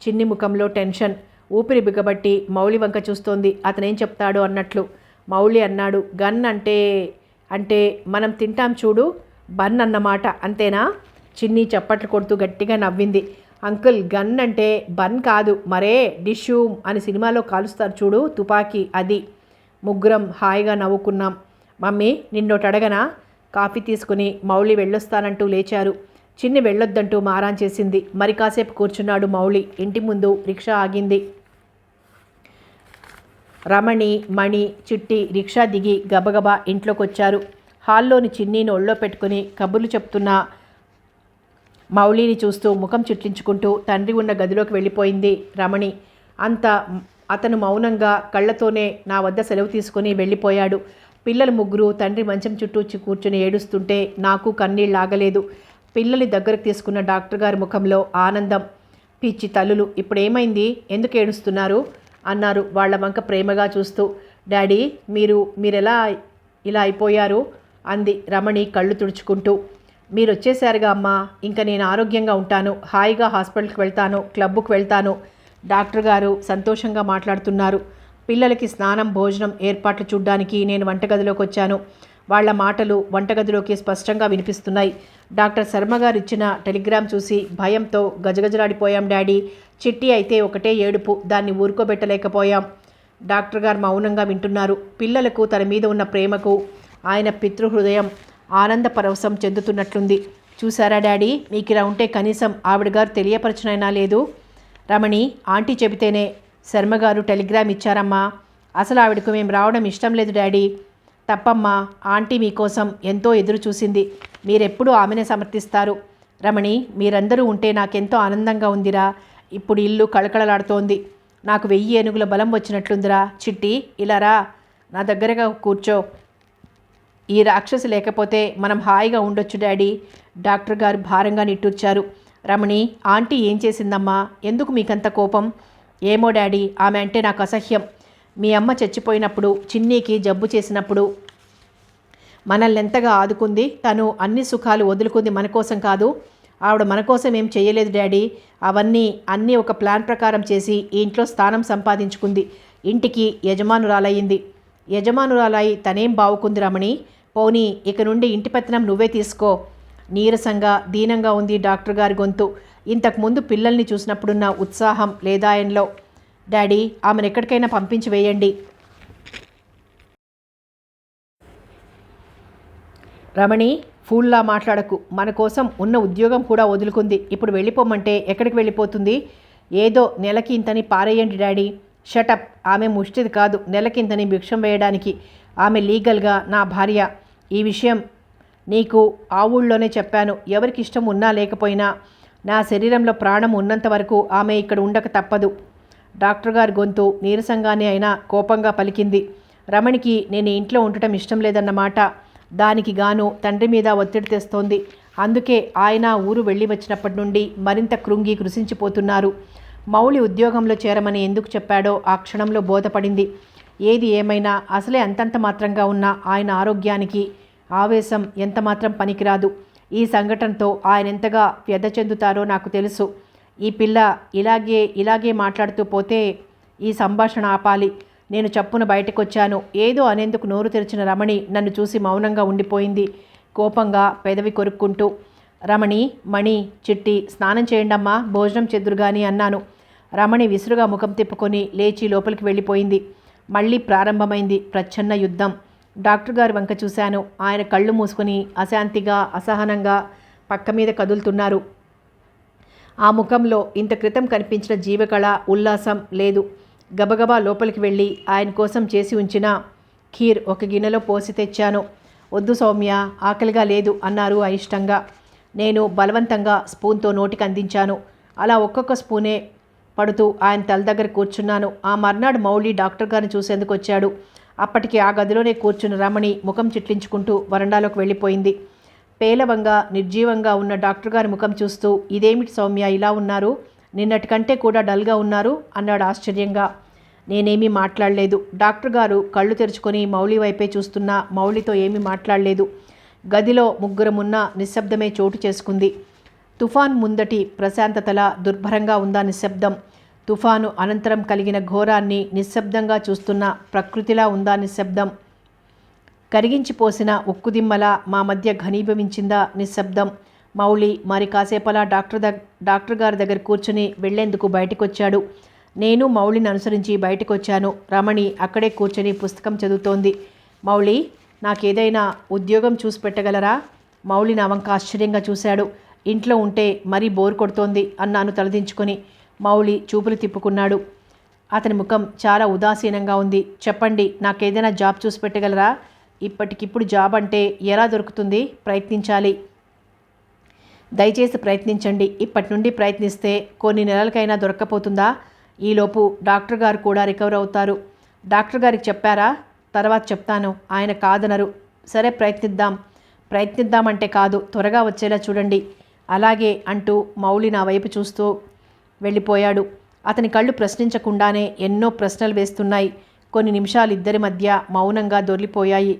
చిన్ని ముఖంలో టెన్షన్. ఊపిరి బిగబట్టి మౌళి వంక చూస్తోంది అతనేం చెప్తాడో అన్నట్లు. మౌళి అన్నాడు, గన్ అంటే మనం తింటాం చూడు, బన్ అన్నమాట, అంతేనా? చిన్ని చప్పట్లు కొడుతూ గట్టిగా నవ్వింది. అంకుల్ గన్ అంటే బన్ కాదు మరే డిష్యూమ్ అని సినిమాలో కాలుస్తారు చూడు తుపాకీ అది. ముగ్గురం హాయిగా నవ్వుకున్నాం. మమ్మీ నిన్నోటి అడగనా? కాఫీ తీసుకుని మౌళి వెళ్ళొస్తానంటూ లేచారు. చిన్ని వెళ్ళొద్దంటూ మారాన్ చేసింది. మరి కాసేపు కూర్చున్నాడు మౌళి. ఇంటి ముందు రిక్షా ఆగింది. రమణి, మణి, చిట్టి రిక్షా దిగి గబగబా ఇంట్లోకి వచ్చారు. హాల్లోని చిన్నీని ఒళ్ళో పెట్టుకుని కబుర్లు చెప్తున్న మౌళిని చూస్తూ ముఖం చిట్లించుకుంటూ తండ్రి ఉన్న గదిలోకి వెళ్ళిపోయింది రమణి. అతను మౌనంగా కళ్ళతోనే నా వద్ద సెలవు తీసుకుని వెళ్ళిపోయాడు. పిల్లలు ముగ్గురు తండ్రి మంచం చుట్టూ కూర్చుని ఏడుస్తుంటే నాకు కన్నీళ్ళు ఆగలేదు. పిల్లల్ని దగ్గరకు తీసుకున్న డాక్టర్ గారి ముఖంలో ఆనందం. పిచ్చి తల్లులు, ఇప్పుడేమైంది, ఎందుకు ఏడుస్తున్నారు అన్నారు వాళ్ళ వంక ప్రేమగా చూస్తూ. డాడీ మీరెలా ఇలా అయిపోయారు అంది రమణి కళ్ళు తుడుచుకుంటూ. మీరు వచ్చేసారుగా అమ్మా, ఇంకా నేను ఆరోగ్యంగా ఉంటాను, హాయిగా హాస్పిటల్కి వెళ్తాను, క్లబ్కు వెళ్తాను. డాక్టర్ గారు సంతోషంగా మాట్లాడుతున్నారు. పిల్లలకి స్నానం భోజనం ఏర్పాట్లు చూడ్డానికి నేను వంటగదిలోకి వచ్చాను. వాళ్ల మాటలు వంటగదిలోకి స్పష్టంగా వినిపిస్తున్నాయి. డాక్టర్ శర్మ గారు ఇచ్చిన టెలిగ్రామ్ చూసి భయంతో గజగజలాడిపోయాం డాడీ. చిట్టి అయితే ఒకటే ఏడుపు, దాన్ని ఊరుకోబెట్టలేకపోయాం. డాక్టర్ గారు మౌనంగా వింటున్నారు. పిల్లలకు తన మీద ఉన్న ప్రేమకు ఆయన పితృహృదయం ఆనంద పరవశం చెందుతున్నట్లుంది. చూసారా డాడీ, మీకు ఇలా ఉంటే కనీసం ఆవిడ గారు తెలియపరచనైనా లేదు. రమణి, ఆంటీ చెబితేనే శర్మగారు టెలిగ్రామ్ ఇచ్చారమ్మా. అసలు ఆవిడకు మేము రావడం ఇష్టం లేదు డాడీ. తప్పమ్మా, ఆంటీ మీకోసం ఎంతో ఎదురు చూసింది. మీరెప్పుడు ఆమెనే సమర్థిస్తారు. రమణి, మీరందరూ ఉంటే నాకెంతో ఆనందంగా ఉందిరా. ఇప్పుడు ఇల్లు కళకళలాడుతోంది. నాకు 1000 ఏనుగుల బలం వచ్చినట్లుందిరా. చిట్టి, ఇలా రా, నా దగ్గరగా కూర్చో. ఈ రాక్షసి లేకపోతే మనం హాయిగా ఉండొచ్చు డాడీ. డాక్టర్ గారు భారంగా నిట్టూర్చారు. రమణి, ఆంటీ ఏం చేసిందమ్మా? ఎందుకు మీకంత కోపం? ఏమో డాడీ, ఆమె అంటే నాకు అసహ్యం. మీ అమ్మ చచ్చిపోయినప్పుడు, చిన్నీకి జబ్బు చేసినప్పుడు మనల్ని ఎంతగా ఆదుకుంది. తను అన్ని సుఖాలు వదులుకుంది మన కోసం కాదు. ఆవిడ మన కోసం ఏం చేయలేదు డాడీ. అన్నీ ఒక ప్లాన్ ప్రకారం చేసి ఈ ఇంట్లో స్థానం సంపాదించుకుంది. ఇంటికి యజమానురాలయ్యింది. యజమానురాలై తనేం బావుకుంది రమణి. పోనీ ఇక నుండి ఇంటి పెత్తనం నువ్వే తీసుకో. నీరసంగా దీనంగా ఉంది డాక్టర్ గారి గొంతు. ఇంతకుముందు పిల్లల్ని చూసినప్పుడున్న ఉత్సాహం లేదా ఆయనలో. డాడీ, ఆమెను ఎక్కడికైనా పంపించి వేయండి. రమణి, ఫూల్లా మాట్లాడకు. మన కోసం ఉన్న ఉద్యోగం కూడా వదులుకుంది. ఇప్పుడు వెళ్ళిపోమంటే ఎక్కడికి వెళ్ళిపోతుంది? ఏదో నెలకి ఇంతని పారేయండి డాడీ. షటప్. ఆమె ముష్టిది కాదు నెలకింతని భిక్షం వేయడానికి. ఆమె లీగల్గా నా భార్య. ఈ విషయం నీకు ఆ ఊళ్ళోనే చెప్పాను. ఎవరికి ఇష్టం ఉన్నా లేకపోయినా నా శరీరంలో ప్రాణం ఉన్నంత వరకు ఆమె ఇక్కడ ఉండక తప్పదు. డాక్టర్ గారి గొంతు నీరసంగానే అయినా కోపంగా పలికింది. రమణికి నేను ఇంట్లో ఉండటం ఇష్టం లేదన్నమాట. దానికి గాను తండ్రి మీద ఒత్తిడి తెస్తోంది. అందుకే ఆయన ఊరు వెళ్ళి వచ్చినప్పటి నుండి మరింత కృంగి కృషించిపోతున్నారు. మౌళి ఉద్యోగంలో చేరమని ఎందుకు చెప్పాడో ఆ క్షణంలో బోధపడింది. ఏది ఏమైనా అసలే అంతంత మాత్రంగా ఉన్న ఆయన ఆరోగ్యానికి ఆవేశం ఎంతమాత్రం పనికిరాదు. ఈ సంఘటనతో ఆయన ఎంతగా వ్యధ చెందుతారో నాకు తెలుసు. ఈ పిల్ల ఇలాగే మాట్లాడుతూ పోతే ఈ సంభాషణ ఆపాలి. నేను చప్పున బయటకొచ్చాను. ఏదో అనేందుకు నోరు తెరిచిన రమణి నన్ను చూసి మౌనంగా ఉండిపోయింది, కోపంగా పెదవి కొరుక్కుంటూ. రమణి, మణి, చిట్టి, స్నానం చేయండమ్మా, భోజనం చెద్దురుగాని అన్నాను. రమణి విసురుగా ముఖం తిప్పుకొని లేచి లోపలికి వెళ్ళిపోయింది. మళ్ళీ ప్రారంభమైంది ప్రచ్ఛన్న యుద్ధం. డాక్టర్ గారి వంక చూశాను. ఆయన కళ్ళు మూసుకొని అశాంతిగా అసహనంగా పక్క మీద కదులుతున్నారు. ఆ ముఖంలో ఇంత క్రితం కనిపించిన జీవకళ ఉల్లాసం లేదు. గబగబా లోపలికి వెళ్ళి ఆయన కోసం చేసి ఉంచిన ఖీర్ ఒక గిన్నెలో పోసి తెచ్చాను. వద్దు సౌమ్య, ఆకలిగా లేదు అన్నారు అయిష్టంగా. నేను బలవంతంగా స్పూన్తో నోటికి అందించాను. అలా ఒక్కొక్క స్పూనే పడుతూ ఆయన తల దగ్గర కూర్చున్నాను. ఆ మర్నాడు మౌళి డాక్టర్ గారిని చూసేందుకు వచ్చాడు. అప్పటికి ఆ గదిలోనే కూర్చున్న రమణి ముఖం చిట్లించుకుంటూ వరండాలోకి వెళ్ళిపోయింది. పేలవంగా నిర్జీవంగా ఉన్న డాక్టర్ గారి ముఖం చూస్తూ, ఇదేమిటి సౌమ్య ఇలా ఉన్నారు? నిన్నటి కంటే కూడా డల్గా ఉన్నారు అన్నాడు ఆశ్చర్యంగా. నేనేమీ మాట్లాడలేదు. డాక్టర్ గారు కళ్ళు తెరుచుకొని మౌళి వైపే చూస్తున్నా మౌళితో ఏమీ మాట్లాడలేదు. గదిలో ముగ్గురమున్న నిశ్శబ్దమే చోటు చేసుకుంది. తుఫాన్ ముందటి ప్రశాంతతల దుర్భరంగా ఉందా నిశ్శబ్దం. తుఫాను అనంతరం కలిగిన ఘోరాన్ని నిశ్శబ్దంగా చూస్తున్న ప్రకృతిలా ఉందా నిశ్శబ్దం. కరిగించిపోసిన ఉక్కుదిమ్మలా మా మధ్య ఘనీభవించిందా నిశ్శబ్దం. మౌలి మరి కాసేపలా డాక్టర్ గారి దగ్గర కూర్చుని వెళ్లేందుకు బయటకొచ్చాడు. నేను మౌలిని అనుసరించి బయటకొచ్చాను. రమణి అక్కడే కూర్చొని పుస్తకం చదువుతోంది. మౌలి, నాకేదైనా ఉద్యోగం చూసి పెట్టగలరా? మౌలి నా వంక ఆశ్చర్యంగా చూశాడు. ఇంట్లో ఉంటే మరీ బోర్ కొడుతోంది అన్నాను తలదించుకొని. మౌలి చూపులు తిప్పుకున్నాడు. అతని ముఖం చాలా ఉదాసీనంగా ఉంది. చెప్పండి, నాకేదైనా జాబ్ చూసి పెట్టగలరా? ఇప్పటికిప్పుడు జాబ్ అంటే ఎలా దొరుకుతుంది? ప్రయత్నించాలి. దయచేసి ప్రయత్నించండి. ఇప్పటి నుండి ప్రయత్నిస్తే కొన్ని నెలలకైనా దొరక్కపోతుందా? ఈలోపు డాక్టర్ గారు కూడా రికవర్ అవుతారు. డాక్టర్ గారికి చెప్పారా? తర్వాత చెప్తాను, ఆయన కాదనరు. సరే, ప్రయత్నిద్దామంటే కాదు, త్వరగా వచ్చేలా చూడండి. అలాగే అంటూ మౌలి నా వైపు చూస్తూ వెళ్ళిపోయాడు. అతని కళ్ళు ప్రశ్నించకుండానే ఎన్నో ప్రశ్నలు వేస్తున్నాయి. కొన్ని నిమిషాలు ఇద్దరి మధ్య మౌనంగా దొర్లిపోయాయి.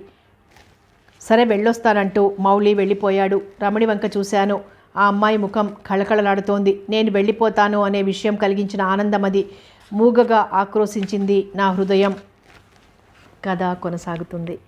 సరే, వెళ్ళొస్తానంటూ మౌలి వెళ్ళిపోయాడు. రమణి వంక చూశాను. ఆ అమ్మాయి ముఖం కళకళలాడుతోంది. నేను వెళ్ళిపోతాను అనే విషయం కలిగించిన ఆనందం అది. మూగగా ఆక్రోశించింది నా హృదయం. కథ కొనసాగుతుంది.